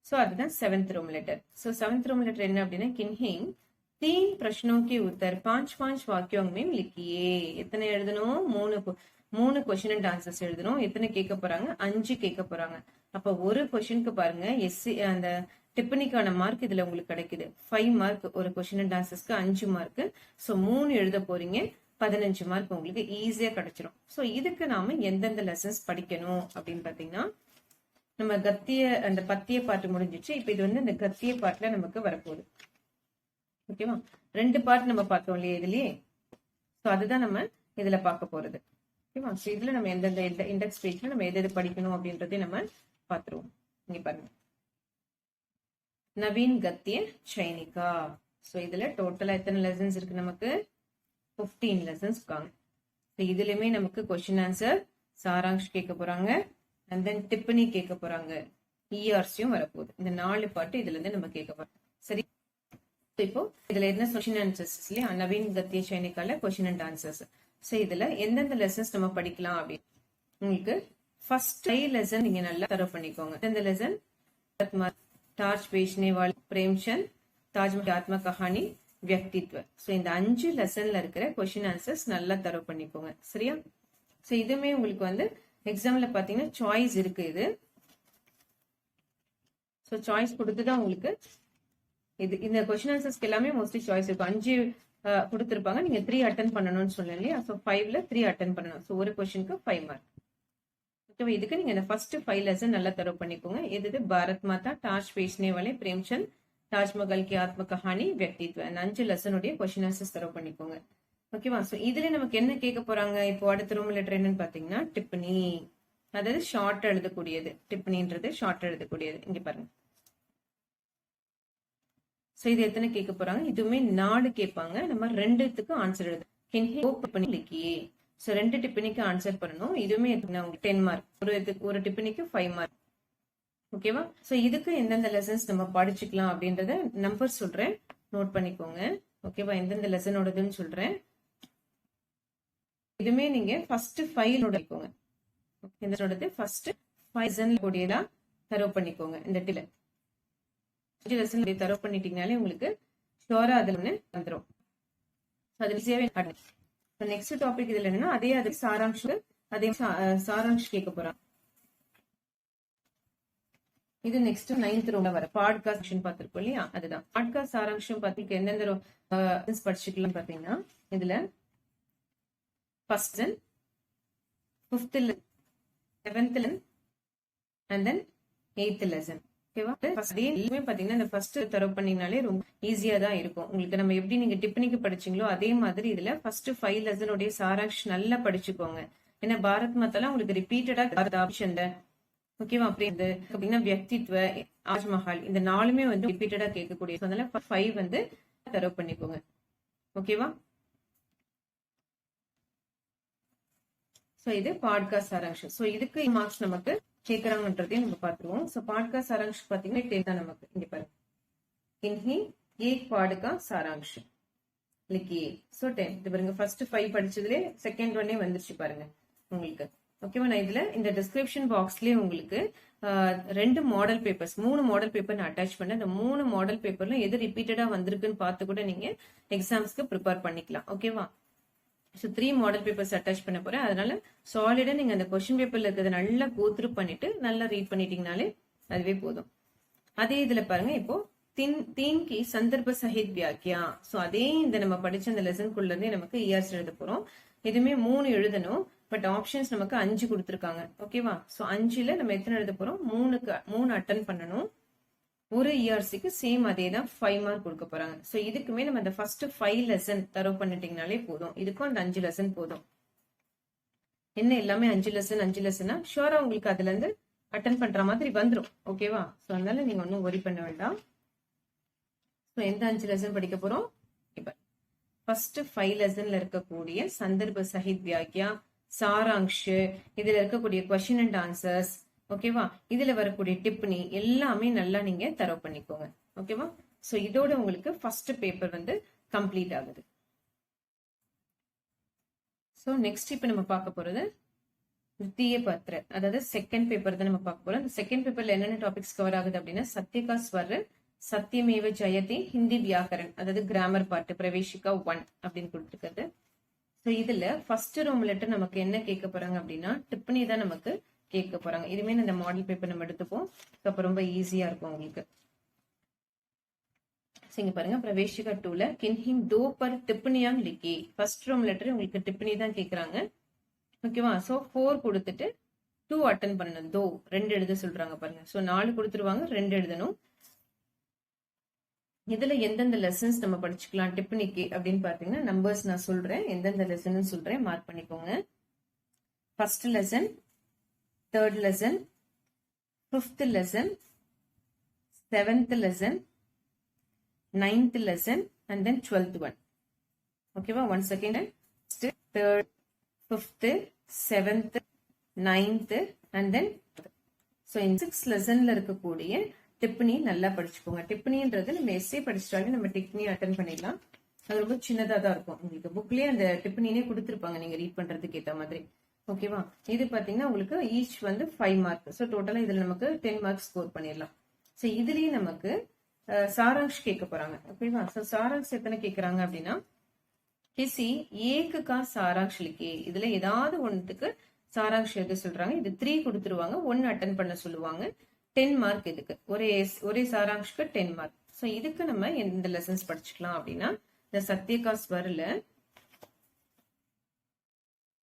सो அதுதான் 7th रोम लेटर. सो 7th रोम लेटर என்ன அப்படின்னா, किन्हीं 3 प्रश्नों के उत्तर 5-5 वाक्यों में लिखिए. எத்தனை எழுதணும்? 3 क्वेश्चन அண்ட் ஆன்சர்ஸ் எழுதணும். எத்தனை கேட்க போறாங்க? 5 கேட்க போறாங்க. அப்ப ஒரு क्वेश्चनக்கு பாருங்க, எஸ்சி அந்த டிப்பனிக்கான மார்க் இதுல உங்களுக்கு கிடைக்குது 5 மார்க். ஒரு क्वेश्चन அண்ட் ஆன்சர்ஸ்க்கு 5 மார்க். சோ 3 எழுத போறீங்க, 15 மார்க் உங்களுக்கு ஈஸியா கிடைச்சிரும். சோ இதுக்கு நாம எந்தெந்த லெசன்ஸ் படிக்கணும் அப்படின்னு பாத்தீங்கன்னா, நம்ம கத்திய அந்த பத்திய பாட்டு முடிஞ்சிச்சு. இப்ப இது வந்து இந்த கத்திய பாட்டுல நமக்கு வரப்போகுது. ஓகேவா? 2 பார்ட் நம்ம பார்த்தோம் இல்லையா இதுலயே. சோ அதுதான் நம்ம இதுல பார்க்க போறது. ஓகேவா? சோ இதுல நம்ம எந்தெந்த இண்டெக்ஸ் பேஜ்ல நம்ம எது படிக்கணும் அப்படின்றதை நம்ம பாத்துருவோம். இங்க பாருங்க, நவீன் கத்திய சைனிகா. சோ இதுல டோட்டலா எத்தனை லெசன்ஸ் இருக்கு? நமக்கு 15 லெசன்ஸ் இருக்காங்க. இதுலயுமே நமக்கு क्वेश्चन ஆன்சர், சாராங்ஷ் கேட்க போறாங்க, and then டிப்பனி கேட்க போறாங்க, இஆர்சியும் வரப்போகுது. இந்த 4 பாட்டு இதுல இருந்து நம்ம கேட்க போறோம். சரி, இப்போ இதுல என்ன क्वेश्चन ஆன்சர்ஸ் இல்லையா, நவீன் கத்திய சைனிகால क्वेश्चन அண்ட் ஆன்சர்ஸ். சோ இதுல எந்தெந்த லெசன்ஸ் நம்ம படிக்கலாம் அப்படின்னு உங்களுக்கு ஃபர்ஸ்ட் 5 லெசன் நீங்க நல்லா தரவு பண்ணிக்கோங்க. இந்த லெசன் டார்ச் பேச்னே வாலே, பிரேம்சந்த், தாஜ்மஹல் ஆத்ம கஹானி, வியக்தித்வ. சோ இந்த 5 லெசன்ல இருக்கிற क्वेश्चन ஆன்சர்ஸ் நல்லா தரவு பண்ணிக்கோங்க. சரியா? சோ இதுமே உங்களுக்கு வந்து எக்ஸாம்ல பாத்தீங்கன்னா சாய்ஸ் இருக்கு. இது சோ சாய்ஸ் கொடுத்துதான் உங்களுக்கு இது இந்த क्वेश्चन ஆன்சர்ஸ்க்கு எல்லாமே மோஸ்ட்லி சாய்ஸ் இருக்கும். 5 கொடுத்திருப்பாங்க, நீங்க 3 அட்டெண்ட் பண்ணணும்னு சொல்லலாம் இல்லையா. சோ 5ல 3 அட்டெண்ட் பண்ணணும். சோ ஒரு क्वेश्चनக்கு 5 மார்க். ஓகேவா? இதுக்கு நீங்க இந்த ஃபர்ஸ்ட் 5 லெசன் நல்லா தரவு பண்ணிக்கோங்க. எது? பாரத் மாதா, டார்ச் பேச்னே வாலே, பிரேம்சந்த், தாஜ்மஹல் கி ஆத்ம கஹானி, வியக்தித்வ. இந்த 5 லெசனுடைய क्वेश्चन ஆன்சர்ஸ் தரவு பண்ணிக்கோங்க. ஓகேவா? சோ இதுல நமக்கு என்ன கேட்க போறாங்க இப்போ அடுத்த ரோமன் லெட்டர் என்னன்னு பாத்தீங்கன்னா டிப்பனி. அதாவது ஷார்ட் எழுதக்கூடியது. டிப்பனின்றது ஷார்ட் எழுதக்கூடியது. இங்க பாருங்க. சோ இது எத்தனை கேட்க போறாங்க? இதுவுமே 4 கேட்பாங்க. நம்ம 2த்துக்கு ஆன்சர் எழுது. டிப்பனி லிக்கியே. சோ 2 டிப்பனிக்கு ஆன்சர் பண்ணணும். இதுவுமே 10 மார்க். ஒரு டிப்பனிக்கு 5 மார்க். ஓகேவா? சோ இதுக்கு எந்தெந்த லெசன்ஸ் நம்ம படிச்சுக்கலாம் அப்படின்றத நம்பர் சொல்றேன், நோட் பண்ணிக்கோங்க. ஓகேவா? எந்தெந்த லெசனோடதுன்னு சொல்றேன். இதுமே நீங்க ஃபர்ஸ்ட் 5 நோடிக்கோங்க. இதனோடது ஃபர்ஸ்ட் 5 லெசன் கூடியதா தரவு பண்ணிக்கோங்க. இந்த டில லெசன் தரவு பண்ணிட்டீங்கனாலே உங்களுக்கு ஷோரா அதுல ஒண்ணு வந்துரும். அது ஈஸியாவே பண்ணுங்க. நெக்ஸ்ட் டாபிக் இதுல என்னன்னா அதே சாராங்ஷ் கேட்க போறாங்க. இது நெக்ஸ்ட் 9th ரோல வர பாட்காஸ்ட் செக்ஷன் பார்த்திருக்கோம் இல்லையா, அதுதான் பாட்காஸ்ட் சாராங்ஷம் பார்த்து எந்தெந்த படிச்சுக்கலாம் பாத்தீங்கன்னா, இதுல first, 5th, 7th and then 8th lesson. ஓகேவா? எல்லாமே பாத்தீங்கன்னா இந்த ஃபர்ஸ்ட் தரவு பண்ணீங்கனாலே ரொம்ப ஈஸியா தான் இருக்கும் உங்களுக்கு. நம்ம எப்படி நீங்க டிப்பனிக்கு படிச்சீங்களோ அதே மாதிரி இதுல ஃபர்ஸ்ட் 5 லெசனுடைய சாராங்ஷ் நல்லா படிச்சுக்கோங்க. ஏன்னா பாரத் மாதாலாம் உங்களுக்கு ரிப்பீட்டடா ஆப்ஷன். ஓகேவா? அப்படின்னா வியக்தித்வ, தாஜ்மஹால், இந்த 4மே வந்து ரிப்பீட்டடா கேட்கக்கூடிய. அதனால 5 வந்து தரவு பண்ணிக்கோங்க. ஓகேவா? சோ இது பாட்காஸ்ட் சாராங்ஷம். சோ இதுக்கு மார்க்ஸ் நமக்கு கேட்கறாங்கன்றதையும் நம்ம பாத்துருவோம். சோ பாட்காஸ்ட் சாராங்ஷ் பாத்தீங்கன்னா 10 தான் நமக்கு. இங்க பாருங்க, इन्हीं एक पाठ का सारांश लिखिए. सो 10 இது பாருங்க, ஃபர்ஸ்ட் 5 படிச்சதுல செகண்ட் ஒன்னே வந்துருச்சு பாருங்க உங்களுக்கு. ஓகேவா? நான் இதுல இந்த டிஸ்கிரிப்ஷன் பாக்ஸ்லயே உங்களுக்கு 2 மாடல் பேப்பர்ஸ், 3 மாடல் பேப்பர் நான் அட்டாச் பண்ணேன். இந்த 3 மாடல் பேப்பர்ல எது ரிப்பீட்டடா வந்திருக்குன்னு பார்த்து கூட நீங்க எக்ஸாம்ஸ்க்கு ப்ரிப்பேர் பண்ணிக்கலாம். ஓகேவா? சோ 3 மாடல் பேப்பர்ஸ் அட்டாச் பண்ண போறேன். அதனால சாலிடா நீங்க அந்த क्वेश्चन பேப்பர்ல இருக்கிறத நல்லா கோத்ரூ பண்ணிட்டு நல்லா ரீட் பண்ணிட்டீங்கனாலே அதுவே போதும். அதே இதுல பாருங்க, இப்போ தீன் கி சந்தர்ப்ப சஹித் வியாக்கியா. சோ அதே இந்த நம்ம படிச்ச அந்த லெசன்குள்ள இருந்தே நமக்கு இயர்ஸ் எழுத போறோம். இதுமே 3 எழுதணும். பட் ஆப்ஷன்ஸ் நமக்கு 5 கொடுத்திருக்காங்க. ஓகேவா? சோ 5ல நம்ம எத்தனை எழுத போறோம்? 3 அட்டெண்ட் பண்ணணும். ஒரு இயர்ஸுக்கு சேம் அதே தான் 5 மார்க் கொடுக்க போறாங்க. சோ இதுக்குமே நம்ம அந்த ஃபர்ஸ்ட் 5 லெசன் தரவு பண்ணிட்டீங்கனாலே போதும். இதுக்கும் அந்த 5 லெசன் போதும். என்ன எல்லாமே 5 லெசனா ஷுவரா உங்களுக்கு அதுல இருந்து அட்டன் பண்ற மாதிரி வந்துடும். ஓகேவா? ஸோ அதனால நீங்க ஒன்றும் ஒரி பண்ண வேண்டாம். ஸோ எந்த 5 லெசன் படிக்க போறோம்? இப்ப ஃபர்ஸ்ட் 5 லெசன்ல இருக்கக்கூடிய சந்தர்ப்ப சஹித் வியாக்கியா, சாராங்ஷ், இதுல இருக்கக்கூடிய கொஸ்டின் அண்ட் ஆன்சர்ஸ், ஓகேவா, இதுல வரக்கூடிய டிப்னி எல்லாமே நல்லா நீங்க தரவு பண்ணிக்கோங்க. ஓகேவா? சோ இதோட உங்களுக்கு ஃபர்ஸ்ட் பேப்பர் வந்து கம்ப்ளீட் ஆகுது. சோ நெக்ஸ்ட் இப்ப நம்ம பார்க்க போறது தித்திய பத்திர, அதாவது செகண்ட் பேப்பர் தான் நம்ம பார்க்க போறோம். இந்த செகண்ட் பேப்பர்ல என்னென்ன டாபிக்ஸ் கவர் ஆகுது அப்படின்னா சத்யகா ஸ்வர், சத்தியமேவ ஜெயதி, ஹிந்தி வியாக்கரன், அதாவது கிராமர் பார்ட், பிரவேசிகா 1 அப்படின்னு கொடுத்துருக்குது. ஸோ இதுல ஃபர்ஸ்ட் ரோம் லெட்டர் நமக்கு என்ன கேட்க போறாங்க அப்படின்னா டிப்னி தான் நமக்கு கேட்க போறாங்க. இதுமே இந்த மாடல் பேப்பர் நம்ம எடுத்துப்போம். அப்ப ரொம்ப ஈஸியா இருக்கும் உங்களுக்கு. இங்க பாருங்க பிரவேசிகா 2ல கின்ஹிங் தோ பர் டிப்னியாங் லிக்கி, ஃபர்ஸ்ட் ரோம் லெட்டர் உங்களுக்கு டிப்னி தான் கேக்குறாங்க. ஓகேவா? சோ 4 கொடுத்துட்டு 2 அட்டன் பண்ணணும். தோ 2 எழுத சொல்றாங்க பாருங்க. சோ 4 கொடுத்துருவாங்க, 2 எழுதணும். இதுல எந்தெந்த லெசன்ஸ் நம்ம படிச்சுக்கலாம் டிப்னிக்கு அப்படின்னு பாத்தீங்கன்னா நம்பர்ஸ் நான் சொல்றேன், எந்தெந்த லெசன் சொல்றேன், மார்க் பண்ணிக்கோங்க. First lesson, third lesson, 5th lesson, 7th lesson, 9th lesson and then 12th one. ஓகேவா? One second. Third, 5th, 7th, 9th and then so இந்த 6 லெசன்ல இருக்கக்கூடிய டிப்னி நல்லா படிச்சுக்கோங்க. டிப்னின்றது நம்ம எஸ்ஏ படிச்சிட்டாலே நம்ம டிப்னி அட்டன் பண்ணிடலாம். அது ரொம்ப சின்னதா தான் இருக்கும். உங்களுக்கு புக்லயே அந்த டிப்னினே கொடுத்துருப்பாங்க நீங்க ரீட் பண்றதுக்கு ஏத்த மாதிரி. ஓகேவா? இது பாத்தீங்கன்னா உங்களுக்கு ஈச் வந்து 5 மார்க். ஸோ டோட்டலா இதுல நமக்கு 10 மார்க் ஸ்கோர் பண்ணிடலாம். ஸோ இதுலயே நமக்கு சாராங்ஷ் கேட்க போறாங்க. ஓகேவா? சோ சாராங்ஷ் எத்தனை கேக்குறாங்க அப்படின்னா கிசி ஏக்கு கா சாராங்ஷ் லிக்கே, இதுல ஏதாவது ஒன்றுக்கு சாராங்ஷ் எழுத சொல்றாங்க. இது 3 கொடுத்துருவாங்க, 1 அட்டன் பண்ண சொல்லுவாங்க. 10 மார்க் இதுக்கு, ஒரே சாராங்ஷ்க்கு 10 மார்க். சோ இதுக்கு நம்ம எந்த லெசன்ஸ் படிச்சுக்கலாம் அப்படின்னா இந்த சத்யகா ஸ்வர்ல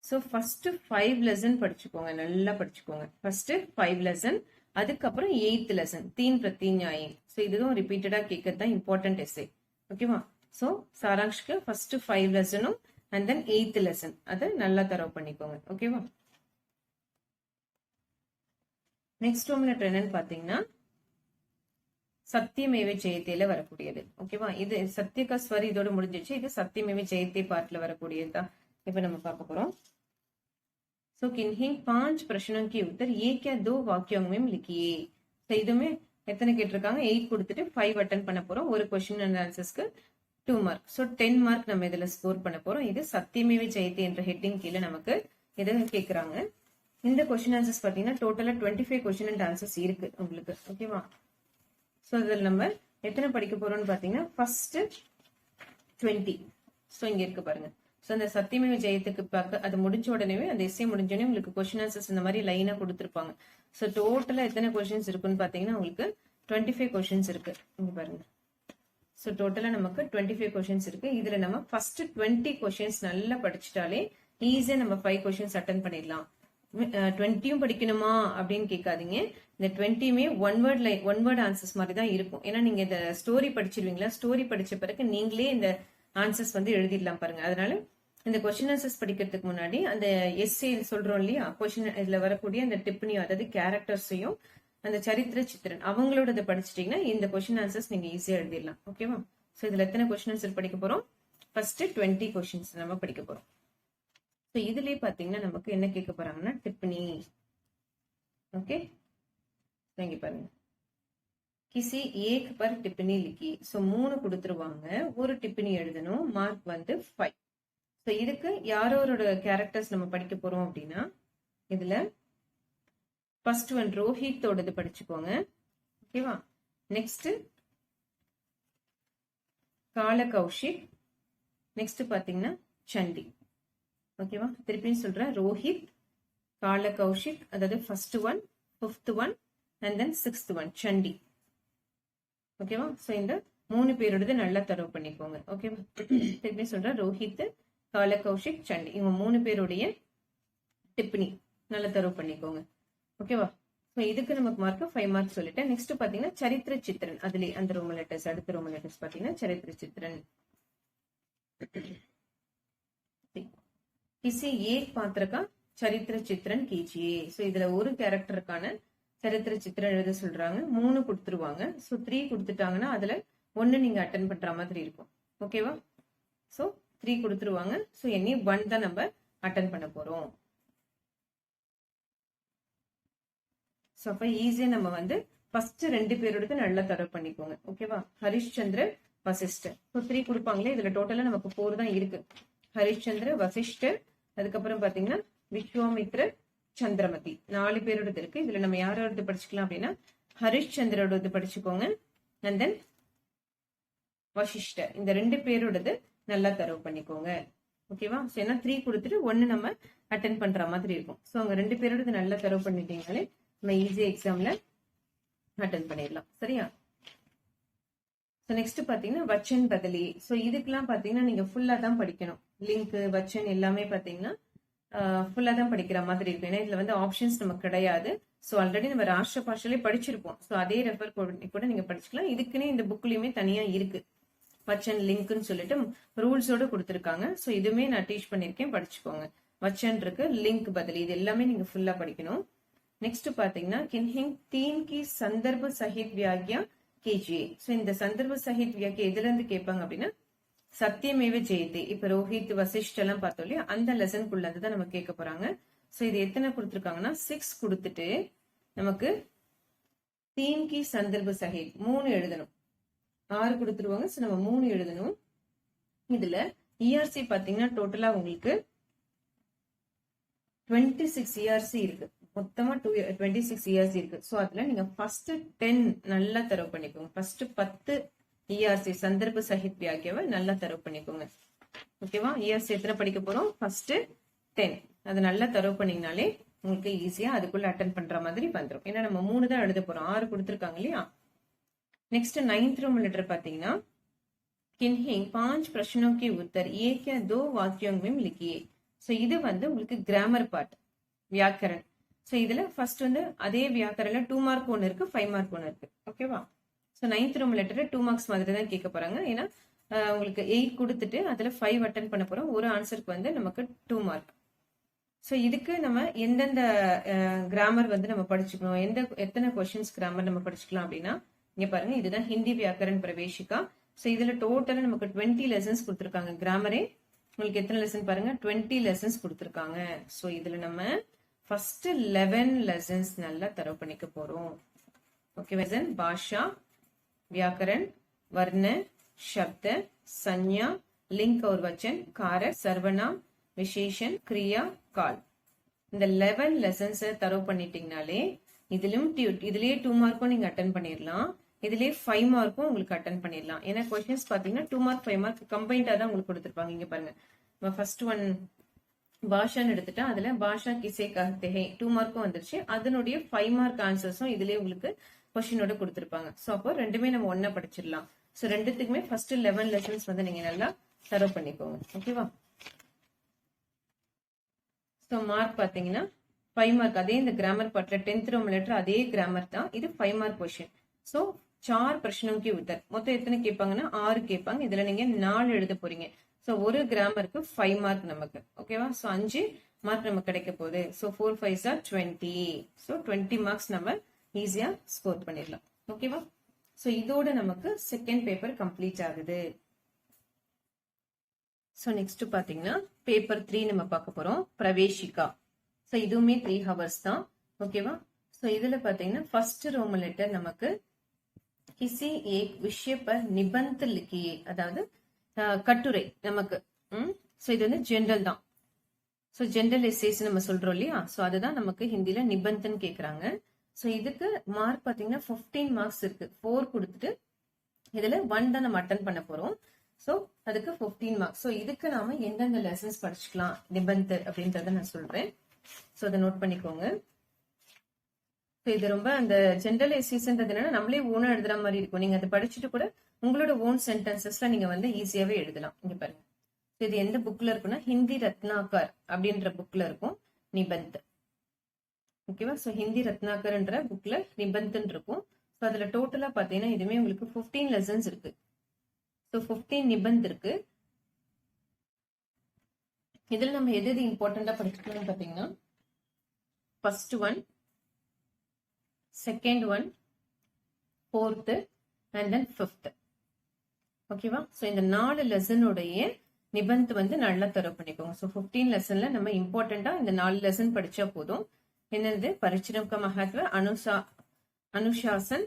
சோ ஃபர்ஸ்ட் 5 லெசன் படிச்சுக்கோங்க, நல்லா படிச்சுக்கோங்க. ஃபர்ஸ்ட் 5 லெசன், அதுக்கப்புறம் 8th லெசன் தீன் பிரத்திஞாயி. சோ இதுவும் ரிப்பீட்டடா கேட்கறது தான் இம்பார்ட்டன்ட் எஸ்ஸே. ஓகேவா? சோ சாராங்ஷ்க்கு ஃபர்ஸ்ட் 5 லெசனும் அண்ட் தென் 8th லெசன் அதை நல்லா தரவு பண்ணிக்கோங்க. ஓகேவா? நெக்ஸ்ட் ரோம் லெட்டர் என்னன்னு பாத்தீங்கன்னா சத்தியமேவ ஜெயத்தேல வரக்கூடியது. ஓகேவா? இது சத்யகா ஸ்வர் இதோட முடிஞ்சிச்சு. இது சத்தியமேவ ஜெயத்தே பார்ட்ல வரக்கூடியது தான் இப்ப நம்ம பார்க்க போறோம். सो किन्हीं 5 प्रश्नों के उत्तर एक या 2 वाक्यों में लिखिए. सो இதுமே எத்தனை கேட்டிருக்காங்க? 8 கொடுத்துட்டு 5 அட்டன் பண்ண போறோம். ஒரு क्वेश्चन அண்ட் ஆன்சர்ஸ்க்கு 2 மார்க். சோ 10 மார்க் நம்ம இதுல ஸ்கோர் பண்ண போறோம். இது சத்தியமேவ ஜெயதே என்ற ஹெட்டிங் கீழ நமக்கு இத கேக்குறாங்க. இந்த क्वेश्चन ஆன்சர்ஸ் பாத்தீங்கன்னா டோட்டலா 25 क्वेश्चन அண்ட் ஆன்சர்ஸ் இருக்கு உங்களுக்கு. ஓகேவா? சோ இதுல நம்ம எத்தனை படிக்க போறோம்னு பாத்தீங்கன்னா ஃபர்ஸ்ட் 20. சோ இங்க இருக்கு பாருங்க. சோ அந்த சத்தியமேவ ஜெயத்துக்கு பார்க்க அது முடிஞ்ச உடனே அந்த எஸ்ஏ முடிஞ்ச உடனே உங்களுக்கு क्वेश्चन ஆன்சர்ஸ் இந்த மாதிரி லைனா கொடுத்திருப்பாங்க. சோ டோட்டலா எத்தனை क्वेश्चंस இருக்குன்னு பாத்தீங்கன்னா உங்களுக்கு 25 क्वेश्चंस இருக்கு. இங்க பாருங்க. சோ டோட்டலா நமக்கு 25 क्वेश्चंस இருக்கு. இதுல நம்ம ஃபர்ஸ்ட் 20 क्वेश्चंस நல்லா படிச்சிட்டாலே ஈஸியா நம்ம 5 क्वेश्चंस அட்டெண்ட் பண்ணிடலாம். 20யும் படிக்கணுமா அப்படின்னு கேட்காதீங்க. இந்த 20யுமே ஒன் வேர்ட் ஆன்சர்ஸ் மாதிரி தான் இருக்கும். ஏன்னா நீங்க இந்த ஸ்டோரி படிச்சிருவீங்களா, ஸ்டோரி படிச்ச பிறகு நீங்களே இந்த ஆன்சர்ஸ் வந்து எழுதிடலாம் பாருங்க. அதனால இந்த क्वेश्चन ஆன்சர்ஸ் படிக்கிறதுக்கு முன்னாடி அந்த எஸ்ஏ சொல்றோம் இல்லையா, क्वेश्चन இதுல வரக்கூடிய அந்த டிப்னியும் அதாவது கேரக்டர்ஸையும் அந்த சரித்திர சித்திரன் அவங்களோட படிச்சிட்டீங்கன்னா இந்த क्वेश्चन ஆன்சர்ஸ் நீங்க ஈஸியா எழுதிடலாம். ஓகேவா? சோ இதுல எத்தனை क्वेश्चन ஆன்சர் படிக்க போறோம்? ஃபர்ஸ்ட் 20 क्वेश्चंस நம்ம படிக்க போறோம். சோ இதுலயே பாத்தீங்கன்னா நமக்கு என்ன கேட்க போறாங்கன்னா டிப்னி. ஓகே, இங்க பாருங்க. கிசி ஏக் பர் டிப்னி லிக்கி. சோ 3 கொடுத்துருவாங்க, ஒரு டிப்னி எழுதணும், மார்க் வந்து 5. சோ இதுக்கு யாரோட கேரக்டர்ஸ் நம்ம படிக்க போறோம் அப்படின்னா இதுல ஃபர்ஸ்ட் ஒன் ரோஹித்தோடது படிச்சுக்கோங்க. ஓகேவா? நெக்ஸ்ட் கால கௌஷிக், நெக்ஸ்ட் பாத்தீங்கன்னா சண்டி. ஓகேவா? திருப்பியும் சொல்றேன், ரோஹித், கால கௌஷிக், அதாவது first one, 5th one and then 6th one சண்டி. ஓகேவா? சோ இந்த 3 பேரோடது நல்லா தரவு பண்ணிக்கோங்க. ஓகேவா? திருப்பியும் சொல்றேன், ரோஹித், கால கௌஷிக், சண்டி, இவங்க 3 பேருடைய டிப்னி நல்லா தரவு பண்ணிக்கோங்க. ஓகேவா? சோ இதுக்கு நமக்கு மார்க் 5 மார்க் சொல்லிட்டேன். நெக்ஸ்ட் பாத்தீங்கன்னா சரித்திர சித்திரன், அதுல அந்த ரோமன் லெட்டர்ஸ், அடுத்த ரோமன் லெட்டர்ஸ் பாத்தீங்கன்னா சரித்திர சித்திரன். किसी एक पात्र का சரித்திர சித்திரன் कीजिए. சோ இதுல ஒரு கேரக்டருக்கான சரித்திர சித்திரம் எழுத சொல்றாங்க. 3 கொடுத்துருவாங்க. சோ 3 கொடுத்துட்டாங்கன்னா அதுல 1 நீங்க அட்டென்ட் பண்ற மாதிரி இருக்கும். ஓகேவா? சோ 3 கொடுத்துருவாங்க. சோ இனி 1 தான் நம்ம அட்டென்ட் பண்ண போறோம். சோ அப்ப ஈஸியா நம்ம வந்து ஃபர்ஸ்ட் 2 பேரோடது நல்லா தரவு பண்ணிக்கோங்க. ஓகேவா? ஹரிஷ்சந்திர வசிஷ்டர். சோ 3 கொடுப்பாங்களே, இதுல டோட்டலா நமக்கு 4 தான் இருக்கு. ஹரிஷ்சந்திர வசிஷ்டர், அதுக்கப்புறம் பாத்தீங்கன்னா விஸ்வாமித்ர சந்திரமதி, 4 பேரோடது இருக்கு. இதுல நம்ம யாரோடது படிச்சுக்கலாம் அப்படின்னா ஹரிஷ்சந்திரோடது படிச்சுக்கோங்க. அண்ட் தென் வசிஷ்டர், இந்த 2 பேரோடது நல்லா தரவு பண்ணிக்கோங்க. ஓகேவா? சோ ஏன்னா 3 கொடுத்துட்டு 1 நம்ம அட்டென்ட் பண்ற மாதிரி இருக்கும். சோ அவங்க 2 பேரோடது நல்லா தரவு பண்ணிட்டீங்கனாலே நம்ம ஈஸியா எக்ஸாம்ல அட்டென்ட் பண்ணிடலாம். சரியா? சோ நெக்ஸ்ட் பாத்தீங்கன்னா வச்சன் பதிலி. சோ இதுக்கெல்லாம் பாத்தீங்கன்னா நீங்க ஃபுல்லா தான் படிக்கணும். லிங்க் வச்சன் எல்லாமே பாத்தீங்கன்னா ஃபுல்லா தான் படிக்கிற மாதிரி இருக்கு. ஏன்னா இதுல வந்து ஆப்ஷன்ஸ் நமக்கு கிடையாது. சோ ஆல்ரெடி நம்ம ராஷ்டிர பாஷையிலே படிச்சிருப்போம். சோ அதே ரெஃபர் பண்ணி கூட நீங்க படிச்சுக்கலாம். இதுக்குன்னே இந்த புக்லயுமே தனியா இருக்கு வச்சன் லிங்க்னு சொல்லிட்டு ரூல்ஸோட கொடுத்துருக்காங்க. சோ இதுவுமே நான் டீச் பண்ணிருக்கேன், படிச்சுக்கோங்க. வச்சன் இருக்கு, லிங்க் பதிலி, இது எல்லாமே நீங்க ஃபுல்லா படிக்கணும். நெக்ஸ்ட் பாத்தீங்கன்னா கின்ஹிங் தீன் கி சந்தர்ப்ப சஹித் வியாக்யா कीजिए. சோ இந்த சந்தர்ப்ப சஹித் வியாக்யா எதுல இருந்து கேட்பாங்க அப்படின்னா சத்தியமேவ ஜெயதே. இப்ப ரோஹித் வசிஷ்ட் எல்லாம் பார்த்தோம் இல்லையா, அந்த லெசனுக்குள்ள இருந்து தான் நம்ம கேட்க போறாங்க. சோ இது எத்தனை கொடுத்துருக்காங்கன்னா 6 கொடுத்துட்டு நமக்கு தீன் கி சந்தர்ப்ப சஹித் 3 எழுதணும். 6 கொடுத்துருவாங்க. சோ நம்ம 3 எழுதணும். இதுல இஆர்சி பாத்தீங்கன்னா டோட்டலா உங்களுக்கு 26 இஆர்சி இருக்கு. மொத்தமா 26 இயர்ஸ் இருக்கு. சோ அதுல நீங்க ஃபர்ஸ்ட் 10 நல்லா தரவு பண்ணிக்கோங்க. ஃபர்ஸ்ட் 10 இஆர்சி சந்தர்ப்ப சஹித் வியாக்கியாவை நல்லா தரவு பண்ணிக்கோங்க. ஓகேவா? இஆர்சி எத்தனை படிக்க போறோம்? ஃபர்ஸ்ட் 10. அது நல்லா தரவு பண்ணீங்கனாலே உங்களுக்கு ஈஸியா அதுக்குள்ள அட்டென்ட் பண்ற மாதிரி வந்துடும். ஏன்னா நம்ம 3 தான் எழுத போறோம். 6 கொடுத்துருக்காங்க இல்லையா? நெக்ஸ்ட் 9th ரோமன் லெட்டர் பாத்தீங்கன்னா கின்ஹிங் 5 प्रश्नों के उत्तर एक या दो वाक्यों में लिखिए. சோ இது வந்து உங்களுக்கு கிராமர் பார்ட், வியாக்கரண். சோ இதுல ஃபர்ஸ்ட் வந்து அதே வியாக்கரன்ல 2 மார்க் ஒன்னு இருக்கு, 5 மார்க் ஒன்னு இருக்கு. ஓகேவா? So 9th Roman letter 2 marks மாதிரி தான் கேட்க போறாங்க. ஏன்னா உங்களுக்கு 8 கொடுத்துட்டு அதுல 5 அட்டென்ட் பண்ண போறோம். ஒரு ஆன்சருக்கு வந்து நமக்கு 2 மார்க். சோ இதுக்கு நம்ம எந்தெந்த கிராமர் வந்து நம்ம படிச்சுக்கணும், எத்தனை கொஸ்டின்ஸ் கிராமர் நம்ம படிச்சுக்கலாம் அப்படின்னா இங்க பாருங்க, இதுதான் ஹிந்தி வியாக்கரண் பிரவேசிகா. சோ இதுல டோட்டலா நமக்கு 20 லெசன்ஸ் கொடுத்துருக்காங்க. கிராமரே உங்களுக்கு எத்தனை லெசன் பாருங்க, 20 லெசன்ஸ் கொடுத்துருக்காங்க. சோ இதுல நம்ம ஃபர்ஸ்ட் 11 லெசன்ஸ் நல்லா தரவு பண்ணிக்க போறோம். ஓகே, பாஷா, வியாக்கரண், வர்ண, शब्द, संज्ञा, लिंक और वचन, कारक, सर्वनाम, விசேஷன், கிரியா, கால். இந்த 11 லெசன்ஸ் தரவு பண்ணிட்டீங்கனாலே இதுலயே 2 மார்க்கும் நீங்க அட்டென்ட் பண்ணிடலாம். இதுலயே 5 மார்க்கும் உங்களுக்கு அட்டென்ட் பண்ணிடலாம். ஏன்னா கொஸ்டின்ஸ் பாத்தீங்கன்னா 2 மார்க் 5 மார்க் கம்பைண்டா தான் உங்களுக்கு கொடுத்துருப்பாங்க. இங்க பாருங்க, நம்ம ஃபர்ஸ்ட் ஒன் பாஷான்னு எடுத்துட்டா அதுல பாஷா கிசே கஹ்தே ஹை 2 மார்க்கும் வந்துருச்சு. அதனுடைய 5 மார்க் ஆன்சர்ஸும் இதுலயே உங்களுக்கு கொஸ்டினோட கொடுத்துருப்பாங்க. சோ அப்போ ரெண்டுமே நம்ம ஒன்னா படிச்சிடலாம். சோ ரெண்டுத்துக்குமே ஃபர்ஸ்ட் 11 லெசன்ஸ் வந்து நீங்க நல்லா தரவு பண்ணிக்கோங்க. ஓகேவா? சோ மார்க் பாத்தீங்கன்னா 5 மார்க் அதே இந்த கிராமர் பார்ட்ல 10th ரோமன் லெட்டர் அதே கிராமர் தான். இது 5 மார்க் क्वेश्चन. சோ 4 प्रश्नों के उत्तर மொத்தம் எத்தனை கேட்பாங்கன்னா 6 கேட்பாங்க. இதுல நீங்க 4 எழுத போறீங்க. சோ ஒரு கிராமருக்கு 5 மார்க் நமக்கு. ஓகேவா? சோ 5 மார்க் நமக்கு கிடைக்க போகுது. So 4 5s are 20. So 20 marks நம்ம ஈஸியா ஸ்கோர் பண்ணிடலாம். ஓகேவா? சோ இதோட நமக்கு செகண்ட் பேப்பர் கம்ப்ளீட் ஆகுது. சோ நெக்ஸ்ட் பாத்தீங்கன்னா பேப்பர் 3 நம்ம பார்க்க போறோம், பிரவேசிகா. சோ இதுவுமே 3 ஹவர்ஸ் தான். ஓகேவா? சோ இதுல பாத்தீங்கன்னா ஃபர்ஸ்ட் ரோமன் லெட்டர் நமக்கு கிசி ஏக் விஷய பர் நிபந்த் லிக்கியே, அதாவது கட்டுரை நமக்கு. சோ இது வந்து ஜெனரல் தான். சோ ஜெனரல் எஸ்ஸேஸ் நம்ம சொல்றோம் இல்லையா? சோ அதுதான் நமக்கு ஹிந்தில நிபந்தன் கேக்குறாங்க. சோ இதுக்கு மார்க் பாத்தீங்கன்னா 15 மார்க்ஸ் இருக்கு. 4 கொடுத்துட்டு இதுல 1 தான் நம்ம அட்டென்ட் பண்ண போறோம். சோ அதுக்கு 15 மார்க்ஸ். சோ இதுக்கு நாம எந்தெந்த லெசன்ஸ் படிச்சுக்கலாம் நிபந்தர் அப்படின்றத நான் சொல்றேன். சோ அதை நோட் பண்ணிக்கோங்க. இது ரொம்ப அந்த ஜெனரல் எஸ்ஸேஸ்ன்றது என்னன்னா நம்மளே ஓனா எழுதுற மாதிரி இருக்கும். நீங்க அதை படிச்சுட்டு கூட உங்களோட ஓன் சென்டென்சஸ்ல நீங்க வந்து ஈஸியாவே எழுதலாம். இங்க பாருங்க, இது எந்த புக்ல இருக்குன்னா ஹிந்தி ரத்னாகர் அப்படின்ற புக்ல இருக்கும் நிபந்த். ஓகேவா? சோ ஹிந்தி ரத்னாகர்ன்ற புக்ல நிபந்தன் இருக்கும். சோ அதுல டோட்டலா பாத்தீங்கன்னா இதுமே உங்களுக்கு 15 லெசன்ஸ் இருக்கு. சோ 15 நிபந்த் இருக்கு. இதுல நம்ம எது இம்பார்ட்டண்டா படிச்சுக்கலாம்னு பாத்தீங்கன்னா first one, second one, fourth, and then fifth. ஓகேவா? ஸோ இந்த 4 லெசனுடைய நிபந்த் வந்து நல்லா தரவு பண்ணிக்கோங்க. ஸோ 15 லெசன்ல நம்ம இம்பார்ட்டண்டா இந்த 4 லெசன் படிச்சா போதும். என்னது? பரிச்சிரம் க மஹத்வ, அனுசாசன்,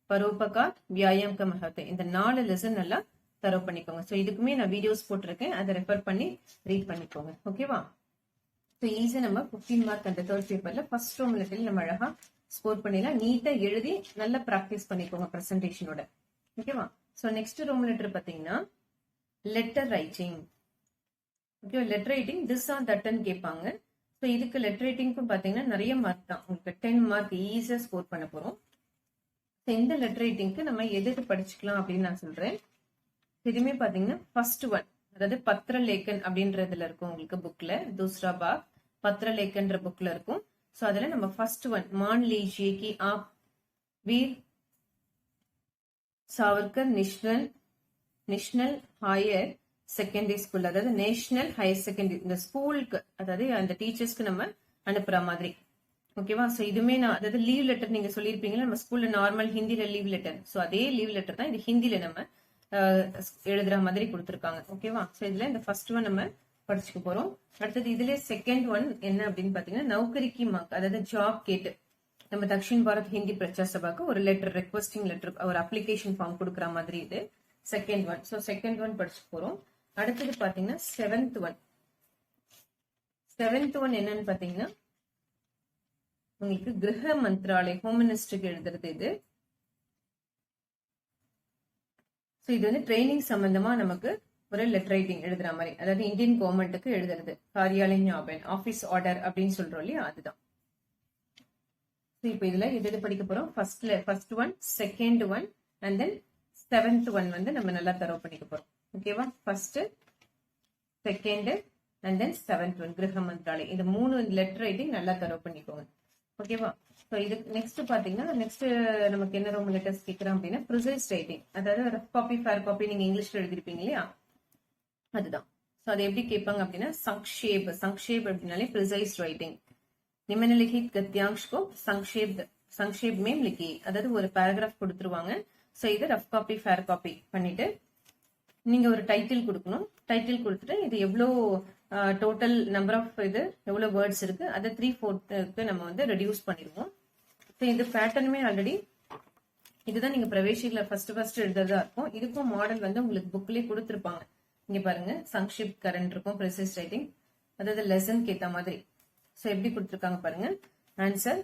பரோபகார், வியாயாம் க மஹத்வ. இந்த 4 லெசன் நல்லா தரவு பண்ணிக்கோங்க. ஸோ இதுக்குமே நான் வீடியோஸ் போட்டிருக்கேன், அதை ரெஃபர் பண்ணி ரீட் பண்ணிக்கோங்க. ஓகேவா? ஸோ ஈஸியா நம்ம 15 மார்க் அந்த தேர்ட் பேப்பர்ல ஃபர்ஸ்ட் ரோம் லெட்டரில் நம்ம அழகா ஸ்கோர் பண்ணிடலாம். நீட்டா எழுதி நல்லா ப்ராக்டிஸ் பண்ணிக்கோங்க பிரசன்டேஷனோட. ஓகேவா? ஸோ நெக்ஸ்ட் ரோம் லெட்டர் பார்த்தீங்கன்னா letter writing. Okay, letter writing this are தட்டன் கேட்பாங்க. ஸோ இதுக்கு லெட்டர் ரைட்டிங்க்கும் பார்த்தீங்கன்னா நிறைய மார்க் தான், உங்களுக்கு 10 மார்க் ஈஸியா ஸ்கோர் பண்ண போறோம். ஸோ இந்த லெட்டர் ரைட்டிங்க்கு நம்ம எதுக்கு படிச்சுக்கலாம் அப்படின்னு நான் சொல்றேன். இதுவுமே பாத்தீங்கன்னா ஃபர்ஸ்ட் ஒன், அதாவது பத்ரலேக்கன் அப்படின்றதுல இருக்கும் உங்களுக்கு புக்ல, தூஸ்ரா பாக் பத்ரலேக்கன்ற புக்ல இருக்கும். சோ அதுல நம்ம ஃபர்ஸ்ட் ஒன், मान लीजिए कि आप Veer Savarkar national higher secondary school, அதாவது நேஷனல் ஹையர் செகண்டரி இந்த ஸ்கூலுக்கு, அதாவது அந்த டீச்சர்ஸ்க்கு நம்ம அனுப்புற மாதிரி. ஓகேவா? சோ இதுமே நான், அதாவது லீவ் லெட்டர் நீங்க சொல்லியிருப்பீங்களா நம்ம ஸ்கூல்ல நார்மல் ஹிந்தில லீவ் லெட்டர், சோ அதே லீவ் லெட்டர் தான் இது ஹிந்தில நம்ம எழுதுற மாதிரி கொடுத்துருக்காங்க. ஓகேவா? சோ இதுல இந்த ஃபர்ஸ்ட் ஒன் நம்ம படிச்சுக்க போறோம். அடுத்தது இதுல செகண்ட் ஒன் என்ன அப்படின்னு பாத்தீங்கன்னா நௌகரிக்கு மார்க், அதாவது ஜாப் கேட்டு நம்ம தக்ஷின் பாரத் ஹிந்தி பிரச்சார சபாக்கு ஒரு லெட்டர், ரெக்வஸ்டிங் லெட்டர், ஒரு அப்ளிகேஷன் ஃபார்ம் கொடுக்குற மாதிரி இது second one. So second one படிச்சு போறோம். அடுத்தது பாத்தீங்கன்னா செவன்த் ஒன். செவன்த் ஒன் என்னன்னு பாத்தீங்கன்னா உங்களுக்கு கிரக மந்திராலய், ஹோம் மினிஸ்டருக்கு எழுதுறது இது. ஸோ இது வந்து ட்ரைனிங் சம்பந்தமா நமக்கு ஒரு லெட்டர் ரைட்டிங் எழுதுற மாதிரி, அதாவது இந்தியன் கவர்மெண்ட்டுக்கு எழுதுறது, காரியாலய ஞாபகம், ஆபீஸ் ஆர்டர் அப்படின்னு சொல்றோம் இல்லையா, அதுதான். இப்போ இதுல எது படிக்க போறோம்? First one, second one, and then seventh one வந்து நம்ம நல்லா தரவு பண்ணிக்க போறோம். ஓகேவா? First, second, and then seventh one, கிரக மந்திராலய். இந்த 3 லெட்டர் ரைட்டிங் நல்லா தரவு பண்ணிக்கோங்க. ஓகேவா? ஸோ இது நெக்ஸ்ட் பாத்தீங்கன்னா, நெக்ஸ்ட் நமக்கு என்ன ரோம் லெட்டர்ஸ் கேட்கறோம் அப்படின்னா ப்ரிசைஸ் ரைட்டிங், அதாவது ரஃப் காப்பி, ஃபேர் காப்பி நீங்க இங்கிலீஷ்ல எழுதிருப்பீங்க இல்லையா, அதுதான். ஸோ அது எப்படி கேட்பாங்க அப்படின்னா சங்ஷேப். சங்ஷேப் அப்படின்னாலே ப்ரிசைஸ் ரைட்டிங். நிம்னலிखित गद्यांश को संक्षेप में लिखिए, அதாவது ஒரு பேராகிராஃப் கொடுத்துருவாங்க. ஸோ இதை ரஃப் காப்பி, ஃபேர் காப்பி பண்ணிட்டு நீங்க ஒரு டைட்டில் கொடுக்கணும். டைட்டில் கொடுத்துட்டு இது எவ்வளோ டோட்டல் நம்பர் ஆஃப் இது எவ்வளவு வேர்ட்ஸ் இருக்கு அதை 3/4 நம்ம வந்து ரெடியூஸ் பண்ணிடுவோம். ஸோ இது பேட்டர்னுமே ஆல்ரெடி இதுதான் நீங்க பிரவேசிக்கல ஃபர்ஸ்ட் எழுதுறதா இருக்கும். இதுக்கும் மாடல் வந்து உங்களுக்கு புக்லயே கொடுத்துருப்பாங்க. இங்க பாருங்க, சங்ஷிப் கரண்ட் இருக்கும், ப்ரிசைஸ் ரைட்டிங், அதாவது லெசனுக்கு ஏத்த மாதிரி. ஸோ எப்படி கொடுத்துருக்காங்க பாருங்க. ஆன்சர்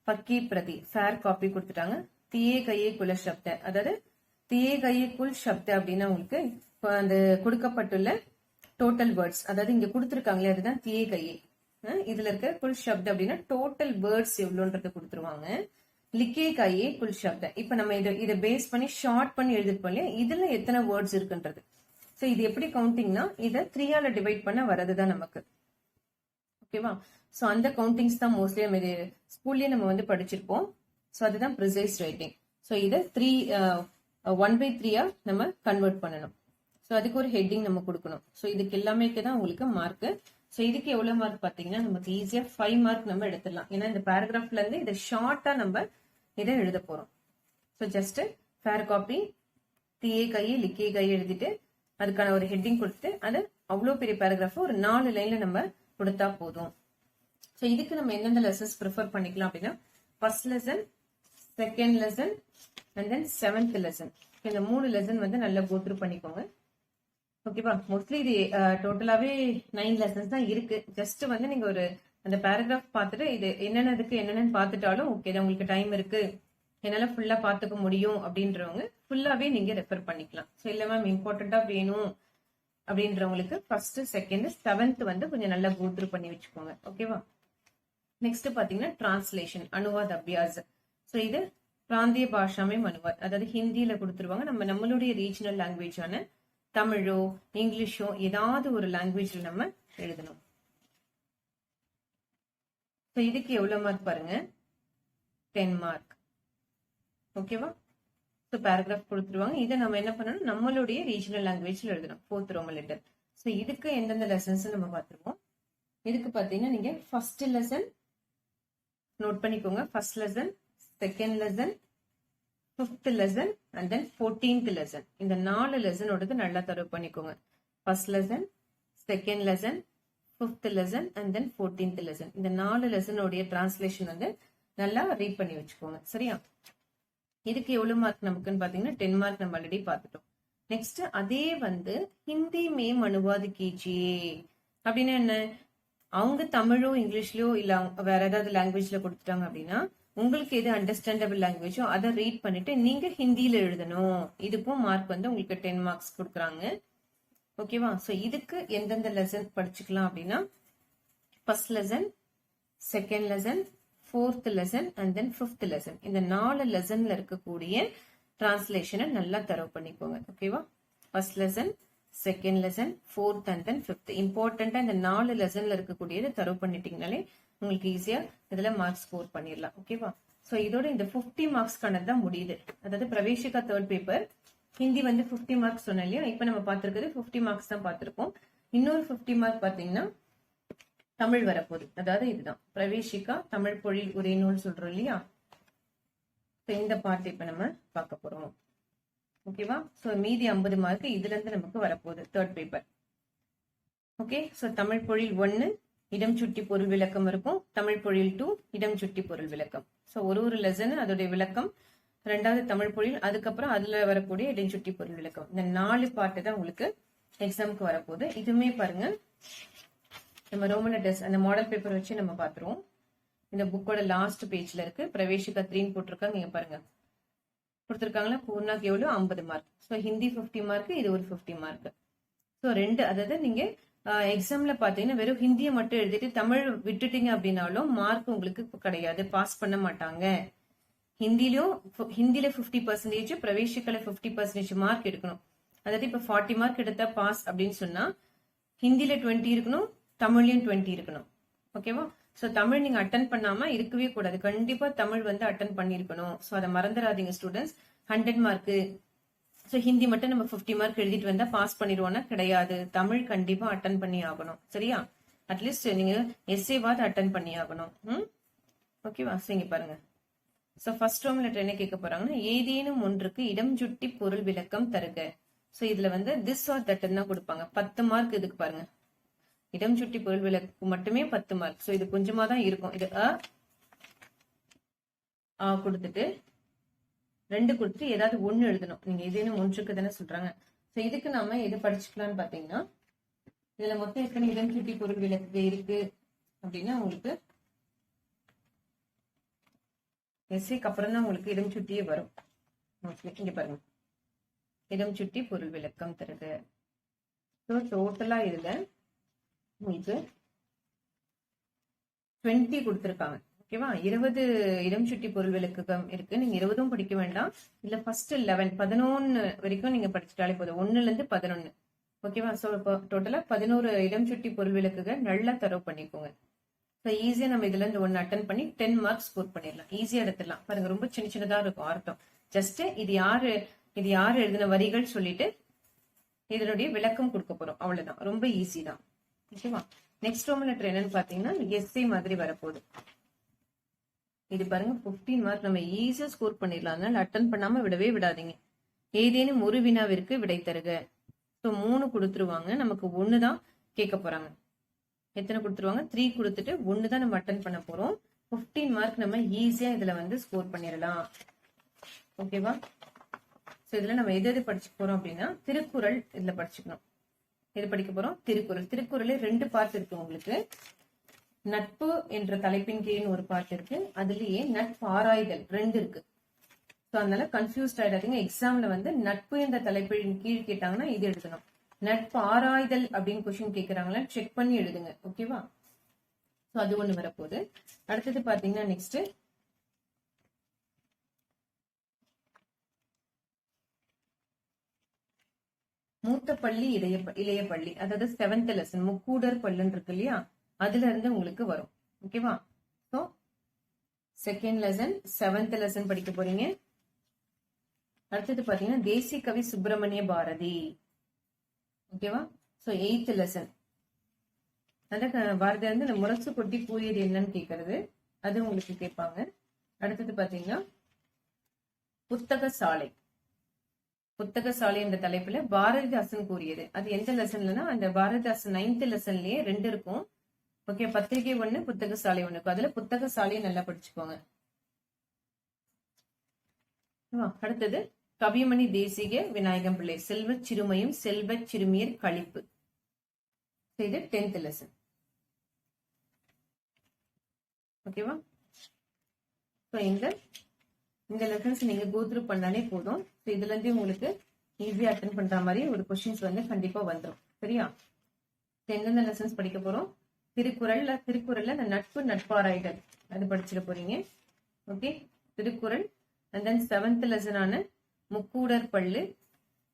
பக்கி பிரதி, ஃபேர் காப்பி கொடுத்துட்டாங்க. தியே கையே குல சப்த, அதாவது தியே கையே குல் சப்த அப்படின்னா உங்களுக்கு அந்த கொடுக்கப்பட்டுள்ள டோட்டல் வேர்ட்ஸ், அதாவது இங்க கொடுத்துருக்காங்களே அதுதான் தியே கையே. இதுல இருக்க குல் சப்த அப்படின்னா டோட்டல் வேர்ட்ஸ் எவ்வளோன்றது கொடுத்துருவாங்க. லிக்கே கையே குல் சப்த, இப்ப நம்ம இதை பேஸ் பண்ணி ஷார்ட் பண்ணி எழுதிருப்போம் இல்லையா, இதுல எத்தனை வேர்ட்ஸ் இருக்குன்றது. சோ இது எப்படி கவுண்டிங்னா இதை 3ஆல டிவைட் பண்ண வரதுதான் நமக்கு. ஓகேவா? சோ அந்த கவுண்டிங்ஸ் தான் மோஸ்ட்லி நம்ம இது ஸ்கூல்லயே நம்ம வந்து படிச்சிருப்போம். சோ அதுதான் ப்ரிசைஸ் ரைட்டிங். சோ இதை 1/3 நம்ம கன்வெர்ட் பண்ணணும். ஸோ அதுக்கு ஒரு ஹெட்டிங் நம்ம கொடுக்கணும். ஸோ இதுக்கு எல்லாமே தான் உங்களுக்கு மார்க். ஸோ இதுக்கு எவ்வளவு மார்க் பாத்தீங்கன்னா நமக்கு ஈஸியா 5 மார்க் நம்ம எடுத்துடலாம். ஏன்னா இந்த பேராகிராஃப்ல இருந்து இதை ஷார்ட்டா நம்ம இதை எழுத போறோம். ஸோ ஜஸ்ட் ஃபேர் காப்பி, தியே கையை லிக்கே கையை எழுதிட்டு அதுக்கான ஒரு ஹெட்டிங் கொடுத்துட்டு அது அவ்வளோ பெரிய பேராகிராஃப் ஒரு 4 லைன்ல நம்ம கொடுத்தா போதும். ஸோ இதுக்கு நம்ம எந்தெந்த லெசன்ஸ் ப்ரிஃபர் பண்ணிக்கலாம் அப்படின்னா first lesson, second lesson, and then 7th lesson. இந்த 3 லெசன் வந்து நல்லா கோத்ரூ பண்ணிக்கோங்க. ஓகேவா? மோஸ்ட்லி இது டோட்டலாவே 9 லெசன்ஸ் தான் இருக்கு. ஜஸ்ட் வந்து நீங்க ஒரு அந்த பேராகிராஃப் பார்த்துட்டு இது என்னென்னு பார்த்துட்டாலும் ஓகே தான், உங்களுக்கு டைம் இருக்கு என்னால ஃபுல்லா பாத்துக்க முடியும் அப்படின்றவங்க ஃபுல்லாவே நீங்க ரெஃபர் பண்ணிக்கலாம். ஸோ இல்ல மேம் இம்பார்ட்டண்டா வேணும் அப்படின்றவங்களுக்கு ஃபர்ஸ்ட், செகண்ட், 7th வந்து கொஞ்சம் நல்லா கோத்ரூ பண்ணி வச்சுக்கோங்க. ஓகேவா? நெக்ஸ்ட் பாத்தீங்கன்னா டிரான்ஸ்லேஷன், அனுவாத் அபியாஸ். ஸோ இது பிராந்திய பாஷாமே அனுவாத், அதாவது ஹிந்தியில கொடுத்துருவாங்க. நம்மளுடைய ரீஜனல் லாங்குவேஜான தமிழோ இங்கிலீஷோ ஏதாவது ஒரு லாங்குவேஜ்ல நம்ம எழுதணும். இதுக்கு எவ்வளவு மார்க் பாருங்க, 10 மார்க். ஓகேவா? ஸோ பேராகிராஃப் கொடுத்துருவாங்க. இதை நம்ம என்ன பண்ணணும், நம்மளுடைய ரீஜனல் லாங்குவேஜ்ல எழுதணும், 4th ரோமன் லெட்டர். ஸோ இதுக்கு எந்தெந்த லெசன்ஸ் நம்ம பார்த்துருவோம். இதுக்கு பாத்தீங்கன்னா நீங்க ஃபர்ஸ்ட் லெசன், நோட் பண்ணிக்கோங்க. First lesson, second lesson, 5th lesson and then 14th lesson. இந்த 4 லெசனோடது நல்லா தரவு பண்ணிக்கோங்க. First lesson, second lesson, 5th lesson and then 14th lesson. இந்த 4 லெசனோடைய டிரான்ஸ்லேஷன் வந்து நல்லா ரீட் பண்ணி வச்சுக்கோங்க. சரியா? இதுக்கு எவ்வளவு மார்க் நமக்குன்னு பாத்தீங்கன்னா 10 மார்க் நம்ம ஆல்ரெடி பார்த்துட்டோம். நெக்ஸ்ட் அதே வந்து ஹிந்தி மேம் அனுவாது கீஜியே அப்படின்னா என்ன? அவங்க தமிழோ இங்கிலீஷ்லயோ இல்ல வேற ஏதாவது லாங்குவேஜ்ல கொடுத்துட்டாங்க அப்படின்னா உங்களுக்கு எது அண்டர்ஸ்டாண்டபிள் லாங்குவேஜோ அதை ரீட் பண்ணிட்டு நீங்க ஹிந்தியில எழுதணும். இதுக்கும் மார்க் வந்து உங்களுக்கு 10 மார்க்ஸ் கொடுக்குறாங்க. ஓகேவா? சோ இதுக்கு எந்தெந்த லெசன் படிச்சுக்கலாம் அப்படின்னா first lesson, second lesson, 4th lesson and then 5th lesson. இந்த 4 லெசன்ல இருக்கக்கூடிய டிரான்ஸ்லேஷனை நல்லா தரவு பண்ணிக்கோங்க. ஓகேவா? First lesson, second lesson, 4th and then 5th. இம்பார்ட்டன்டா இந்த 4 லெசன்ல இருக்கக்கூடியது தரவு பண்ணிட்டீங்கனாலே உங்களுக்கு ஈஸியா இதுல மார்க் ஸ்கோர் பண்ணிடலாம். ஓகேவா? சோ இதோட இந்த 50 மார்க்ஸ்க்கானது தான் முடியுது. அதாவது பிரவேசிகா தேர்ட் பேப்பர் ஹிந்தி வந்து 50 மார்க்ஸ் சொன்னேன் இல்லையா? இப்ப நம்ம பாத்துருக்கிறது 50 மார்க்ஸ் தான் பாத்திருக்கோம். இன்னொரு 50 மார்க் பாத்தீங்கன்னா தமிழ் வரப்போகுது. அதாவது இதுதான் பிரவேசிகா தமிழ் பொழில் உரை நூல் சொல்றோம் இல்லையா? இந்த பார்ட் இப்ப நம்ம பார்க்க போறோம். ஓகேவா? சோ மீதி 50 மார்க் இதுல இருந்து நமக்கு வரப்போகுது third paper. Okay, so Tamil பொழில் 1 இடம் சுட்டி பொருள் விளக்கம் இருக்கும். தமிழ் பொழில் 2 இடம் சுட்டி பொருள் விளக்கம். சோ ஒரு லெசன் அதோட விளக்கம், ரெண்டாவது தமிழ் பொழில், அதுக்கப்புறம் அதுல வரக்கூடிய இடம் சுட்டி பொருள் விளக்கம். இந்த 4 பார்ட் தான் உங்களுக்கு எக்ஸாமுக்கு வரப்போகுது. இதுவுமே பாருங்க நம்ம ரோமன் லெட்டர்ஸ் அந்த மாடல் பேப்பர் வச்சு நம்ம பாத்துருவோம். இந்த புக்கோட லாஸ்ட் பேஜ்ல இருக்கு. பிரவேசிகா 3 போட்டிருக்காங்க. இங்க பாருங்க கொடுத்திருக்காங்களா? பூர்ணாக்கு எவ்வளவு? 50 மார்க். ஸோ ஹிந்தி 50 மார்க், இது ஒரு 50 மார்க். ஸோ ரெண்டு, அதாவது நீங்க எக்ஸாம்ல பாத்தீங்கன்னா வெறும் ஹிந்தியை மட்டும் எழுதிட்டு தமிழ் விட்டுட்டீங்க அப்படின்னாலும் மார்க் உங்களுக்கு கிடையாது, பாஸ் பண்ண மாட்டாங்க. ஹிந்தில 50%, பிரவேசிக்கல 50% மார்க் எடுக்கணும். அதாவது இப்ப 40 மார்க் எடுத்தா பாஸ் அப்படின்னு சொன்னா ஹிந்தில 20 இருக்கணும், தமிழ்லயும் 20 இருக்கணும். ஓகேவா? சோ தமிழ் நீங்க அட்டன் பண்ணாம இருக்கவே கூடாது. கண்டிப்பா தமிழ் வந்து அட்டன் பண்ணிருக்கணும். சோ அதை மறந்துடாதீங்க ஸ்டூடெண்ட்ஸ். 100 மார்க். சோ ஹிந்தி மட்டும் நம்ம 50 மார்க் எழுதிட்டு வந்தா பாஸ் பண்ணிடுவோம்னா கிடையாது. தமிழ் கண்டிப்பா அட்டன் பண்ணி ஆகணும். சரியா? அட்லீஸ்ட் நீங்க எஸ்ஏவாவது அட்டன் பண்ணி ஆகணும். ஓகேவா? இங்க பாருங்க. சோ ஃபர்ஸ்ட் ரோம் லெட்டர் என்ன கேட்க போறாங்கன்னா ஏதேனும் ஒன்றுக்கு இடம் சுட்டி பொருள் விளக்கம் தருக. சோ இதுல வந்து திஸ் ஆர் தட் தான் கொடுப்பாங்க. 10 மார்க் இதுக்கு பாருங்க. இடம் சுட்டி பொருள் விளக்கு மட்டுமே 10 மார்க். சோ இது கொஞ்சமா தான் இருக்கும். இது கொடுத்துட்டு 2 கொடுத்துட்டு ஏதாவது 1 எழுதணும். நீங்க ஏதேனும் ஒன்றுக்கு தானே சொல்றாங்க. சோ இதுக்கு நாம எது படிச்சுக்கலாம்னு பாத்தீங்கன்னா இதுல மொத்தம் எத்தனை இடம் சுட்டி பொருள் விளக்கு இருக்கு அப்படின்னா உங்களுக்கு எஸ்ஏக்கு அப்புறம் தான் உங்களுக்கு இடம் சுட்டியே வரும். இங்க பாருங்க, இடம் சுட்டி பொருள் விளக்கம் தருது. ஸோ டோட்டலா இதுல உங்களுக்கு 20 கொடுத்திருக்காங்க. ஓகேவா? 20 இடம் சுட்டி பொருள் விளக்கம் இருக்கு. நீங்க 20 படிக்க வேண்டாம். இல்ல ஃபர்ஸ்ட் 11 வரைக்கும் நீங்க படிச்சுட்டாலே போதும். 1ல இருந்து 11. ஓகேவா? சோ இப்போ டோட்டலா 11 இடம் சுட்டி பொருள் விளக்குகள் நல்லா தரவு பண்ணிக்கோங்க. ஸோ ஈஸியா நம்ம இதுல இருந்து 1 அட்டன் பண்ணி 10 மார்க் ஸ்கோர் பண்ணிடலாம். ஈஸியா எடுத்துடலாம். பாருங்க ரொம்ப சின்னதா இருக்கும் அர்த்தம். ஜஸ்ட் இது யாரு எழுதின வரிகள் சொல்லிட்டு இதனுடைய விளக்கம் கொடுக்க போறோம். அவ்வளவுதான். ரொம்ப ஈஸி தான். ஓகேவா? நெக்ஸ்ட் ரோமன் லெட்டர் என்னன்னு பாத்தீங்கன்னா எஸ்ஏ மாதிரி வரப்போகுது. இது பாருங்க 15 மார்க் நம்ம ஈஸியா ஸ்கோர் பண்ணிடலாம். அதனால அட்டன் பண்ணாம விடவே விடாதீங்க. ஏதேனும் ஒரு வினாவிற்கு விடை தருக. ஸோ 3 கொடுத்துருவாங்க. நமக்கு 1 தான் கேட்க போறாங்க. எத்தனை கொடுத்துருவாங்க? 3 கொடுத்துட்டு 1 தான் நம்ம அட்டன் பண்ண போறோம். 15 மார்க் நம்ம ஈஸியா இதுல வந்து ஸ்கோர் பண்ணிடலாம். ஓகேவா? சோ இதுல நம்ம எது படிச்சு போறோம் அப்படின்னா திருக்குறள் இதுல படிச்சுக்கணும். எது படிக்க போறோம்? திருக்குறள். திருக்குறளே 2 பார்ட் இருக்கு உங்களுக்கு. நட்பு என்ற தலைப்பின் கீழ் ஒரு பார்ட் இருக்கு. அதுலயே நட்பு ஆராய்தல் 2 இருக்கு. சோ அதனால கன்ஃபியூஸ்ட் ஆயிடாதீங்க. எக்ஸாம்ல வந்து நட்பு என்ற தலைப்பின் கீழ் கேட்டாங்கன்னா இது எழுதணும். நட்பு ஆராய்தல் அப்படின்னு கொஸ்டின் கேக்குறாங்களா செக் பண்ணி எழுதுங்க. ஓகேவா? சோ அது ஒண்ணு வரப்போகுது. அடுத்தது பாத்தீங்கன்னா நெக்ஸ்ட் மூத்த பள்ளி இளைய பள்ளி, அதாவது 7th லெசன் முக்கூடர் பல்லுன்னு இருக்கு இல்லையா? அதுல இருந்து உங்களுக்கு வரும். ஓகேவா? So second lesson 7th lesson படிக்க போறீங்க. அடுத்தது பாத்தீங்கன்னா தேசிய கவி சுப்பிரமணிய பாரதி. ஓகேவா? சோ 8th லெசன் அந்த பாரதி வந்து முரசு கொட்டி கூறியது என்னன்னு கேக்குறது. அது உங்களுக்கு கேட்பாங்க. அடுத்தது பாத்தீங்கன்னா புத்தக சாலை. புத்தக சாலை என்ற தலைப்புல பாரதிதாசன் கூறியது. அது எந்த லெசன்லனா அந்த பாரதிதாசன் 9th லெசன்லயே 2 இருக்கும். ஓகே, பத்திரிகை 1, புத்தக சாலை 1 இருக்கும். அதுல புத்தக சாலையை நல்லா படிச்சுக்கோங்க. அடுத்தது கவிமணி தேசிக விநாயகம் பிள்ளை செல்வ சிறுமையும் செல்வ சிறுமியர் கழிப்பு. இது 10th லெசன். ஓகேவா? இந்த லெசன்ஸ் நீங்க கோ த்ரூ பண்ணாலே போதும். இதுல இருந்து உங்களுக்கு ஈஸியா அட்டென்ட் பண்ற மாதிரி ஒரு கொஸ்டின்ஸ் வந்து கண்டிப்பா வந்துடும். சரியா? எந்தெந்த லெசன்ஸ் படிக்க போறோம்? திருக்குறள்ல நட்பு நட்பாராய்கள் அது படிச்சிட போறீங்க. Okay, Thirukkural. And then 7th லெசனான Mukkoodar Pallu,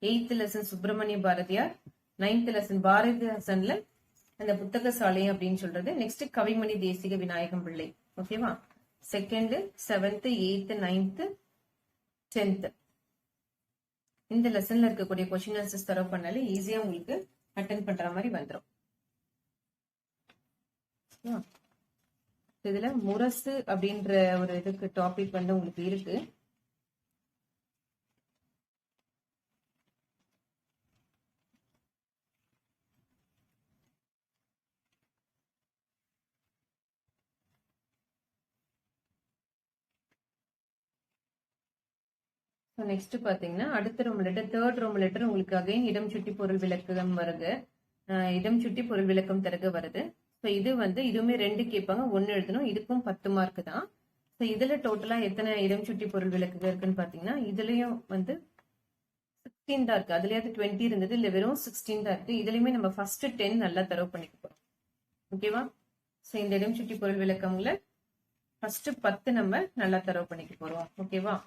8th lesson Subramaniya Bharathiyar, 9th lesson பாரதிதாசன்ல அந்த புத்தக சாலை அப்படின்னு சொல்றது. நெக்ஸ்ட் கவிமணி தேசிக விநாயகம் பிள்ளை. ஓகேவா? 2nd, 7th, 8th, 9th, 10th இந்த லெசன்ல இருக்கக்கூடிய கொஸ்டின் ஆன்சர்ஸ் தரவு பண்ணாலே ஈஸியா உங்களுக்கு அட்டென்ட் பண்ற மாதிரி வந்துடும். இதுல முரசு அப்படின்ற ஒரு இதுக்கு டாபிக் வந்து உங்களுக்கு இருக்கு. நெக்ஸ்ட் பாத்தீங்கன்னா அடுத்த ரோம் லெட்டர், 3rd ரோம் லெட்டர் உங்களுக்கு அகைன் இடம் சுட்டி பொருள் விளக்கம் வருது. இடம் சுட்டி பொருள் விளக்கம் தருக வருது. ஸோ இது வந்து இதுவுமே 2 கேட்பாங்க, 1 எழுதணும். இதுக்கும் 10 மார்க் தான். ஸோ இதுல டோட்டலா எத்தனை இடம் சுட்டி பொருள் விளக்குக இருக்குன்னு பாத்தீங்கன்னா இதுலயும் வந்து 16 தான் இருக்கு. அதுலயாவது 20 இருந்தது, இல்ல வெறும் 16 தான் இருக்கு. இதுலயுமே நம்ம ஃபர்ஸ்ட் 10 நல்லா தரவு பண்ணிக்க போறோம். ஓகேவா? ஸோ இந்த இடம் சுட்டி பொருள் விளக்கம்ல ஃபர்ஸ்ட் 10 நம்ம நல்லா தரவு பண்ணிக்க போறோம். ஓகேவா?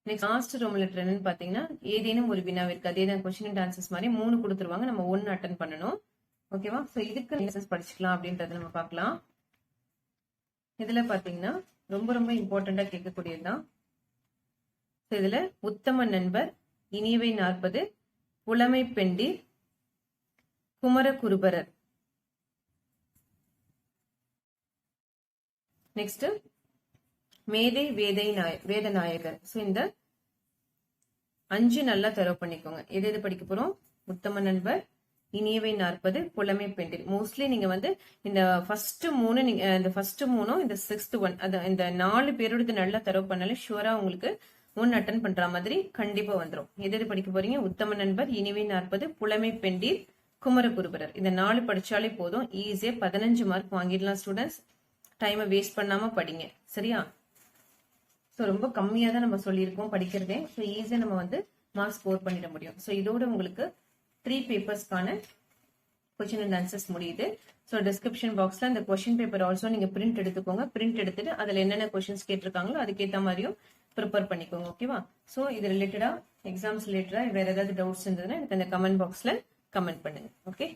நெக்ஸ்ட் லாஸ்ட் ரோம் லெட்டர் என்னன்னு பாத்தீங்கன்னா ஏதேனும் ஒரு வினாவிற்கு அதே தான் கொஸ்டின் அண்ட் ஆன்சர்ஸ் மாதிரி 3 கொடுத்துருவாங்க. நம்ம 1 அட்டன் பண்ணணும். ஓகேவா? சோ இதுக்கு ஆன்சர்ஸ் படிச்சுக்கலாம் அப்படின்றத நம்ம பார்க்கலாம். இதுல பாத்தீங்கன்னா ரொம்ப ரொம்ப இம்பார்ட்டண்டா கேட்கக்கூடியதுதான். இதுல உத்தம நண்பர், இனியவை 40, புலமை பெண்டீர், குமர குருபரர். நெக்ஸ்ட் மேதை வேதநாயகர். சோ இந்த 5 நல்லா தரவு பண்ணிக்கோங்க. எது படிக்க போறோம்? உத்தம நண்பர், இனியவை 40, புலமை பெண்டீர். மோஸ்ட்லி நீங்க வந்து இந்த ஃபர்ஸ்ட் 3 நீங்க இந்த ஃபர்ஸ்ட் 3ம் இந்த 6th 1 அது இந்த 4 பேரோட நல்லா தரவு பண்ணாலே ஷூரா உங்களுக்கு 1 அட்டன் பண்ற மாதிரி கண்டிப்பா வந்துடும். எது படிக்க போறீங்க? உத்தம நண்பர், இனிவை 40, புலமை பெண்டீர், குமர குருபரர். இந்த 4 படிச்சாலே போதும். ஈஸியா 15 மார்க் வாங்கிடலாம் ஸ்டூடெண்ட்ஸ். டைமை வேஸ்ட் பண்ணாம படிங்க. சரியா? ஸோ ரொம்ப கம்மியா தான் நம்ம சொல்லியிருக்கோம் படிக்கிறதே. ஸோ ஈஸியா நம்ம வந்து மார்க் ஸ்கோர் பண்ணிட முடியும். ஸோ இதோட உங்களுக்கு 3 பேப்பர்ஸ்க்கான கொஸ்டின் அண்ட் ஆன்சர்ஸ் முடியுது. ஸோ டிஸ்கிரிப்ஷன் பாக்ஸ்ல இந்த கொஸ்டின் பேப்பர் ஆல்சோ நீங்க பிரிண்ட் எடுத்துக்கோங்க. பிரிண்ட் எடுத்துட்டு அதுல என்னென்ன கொஸ்டின்ஸ் கேட்டிருக்காங்களோ அதுக்கேற்ற மாதிரியும் ப்ரிப்பேர் பண்ணிக்கோங்க. ஓகேவா? ஸோ இது ரிலேட்டடா எக்ஸாம்ஸ் ரிலேட்டடா வேற ஏதாவது டவுட்ஸ் இருந்ததுன்னா எனக்கு அந்த கமெண்ட் பாக்ஸ்ல கமெண்ட் பண்ணுங்க. ஓகே.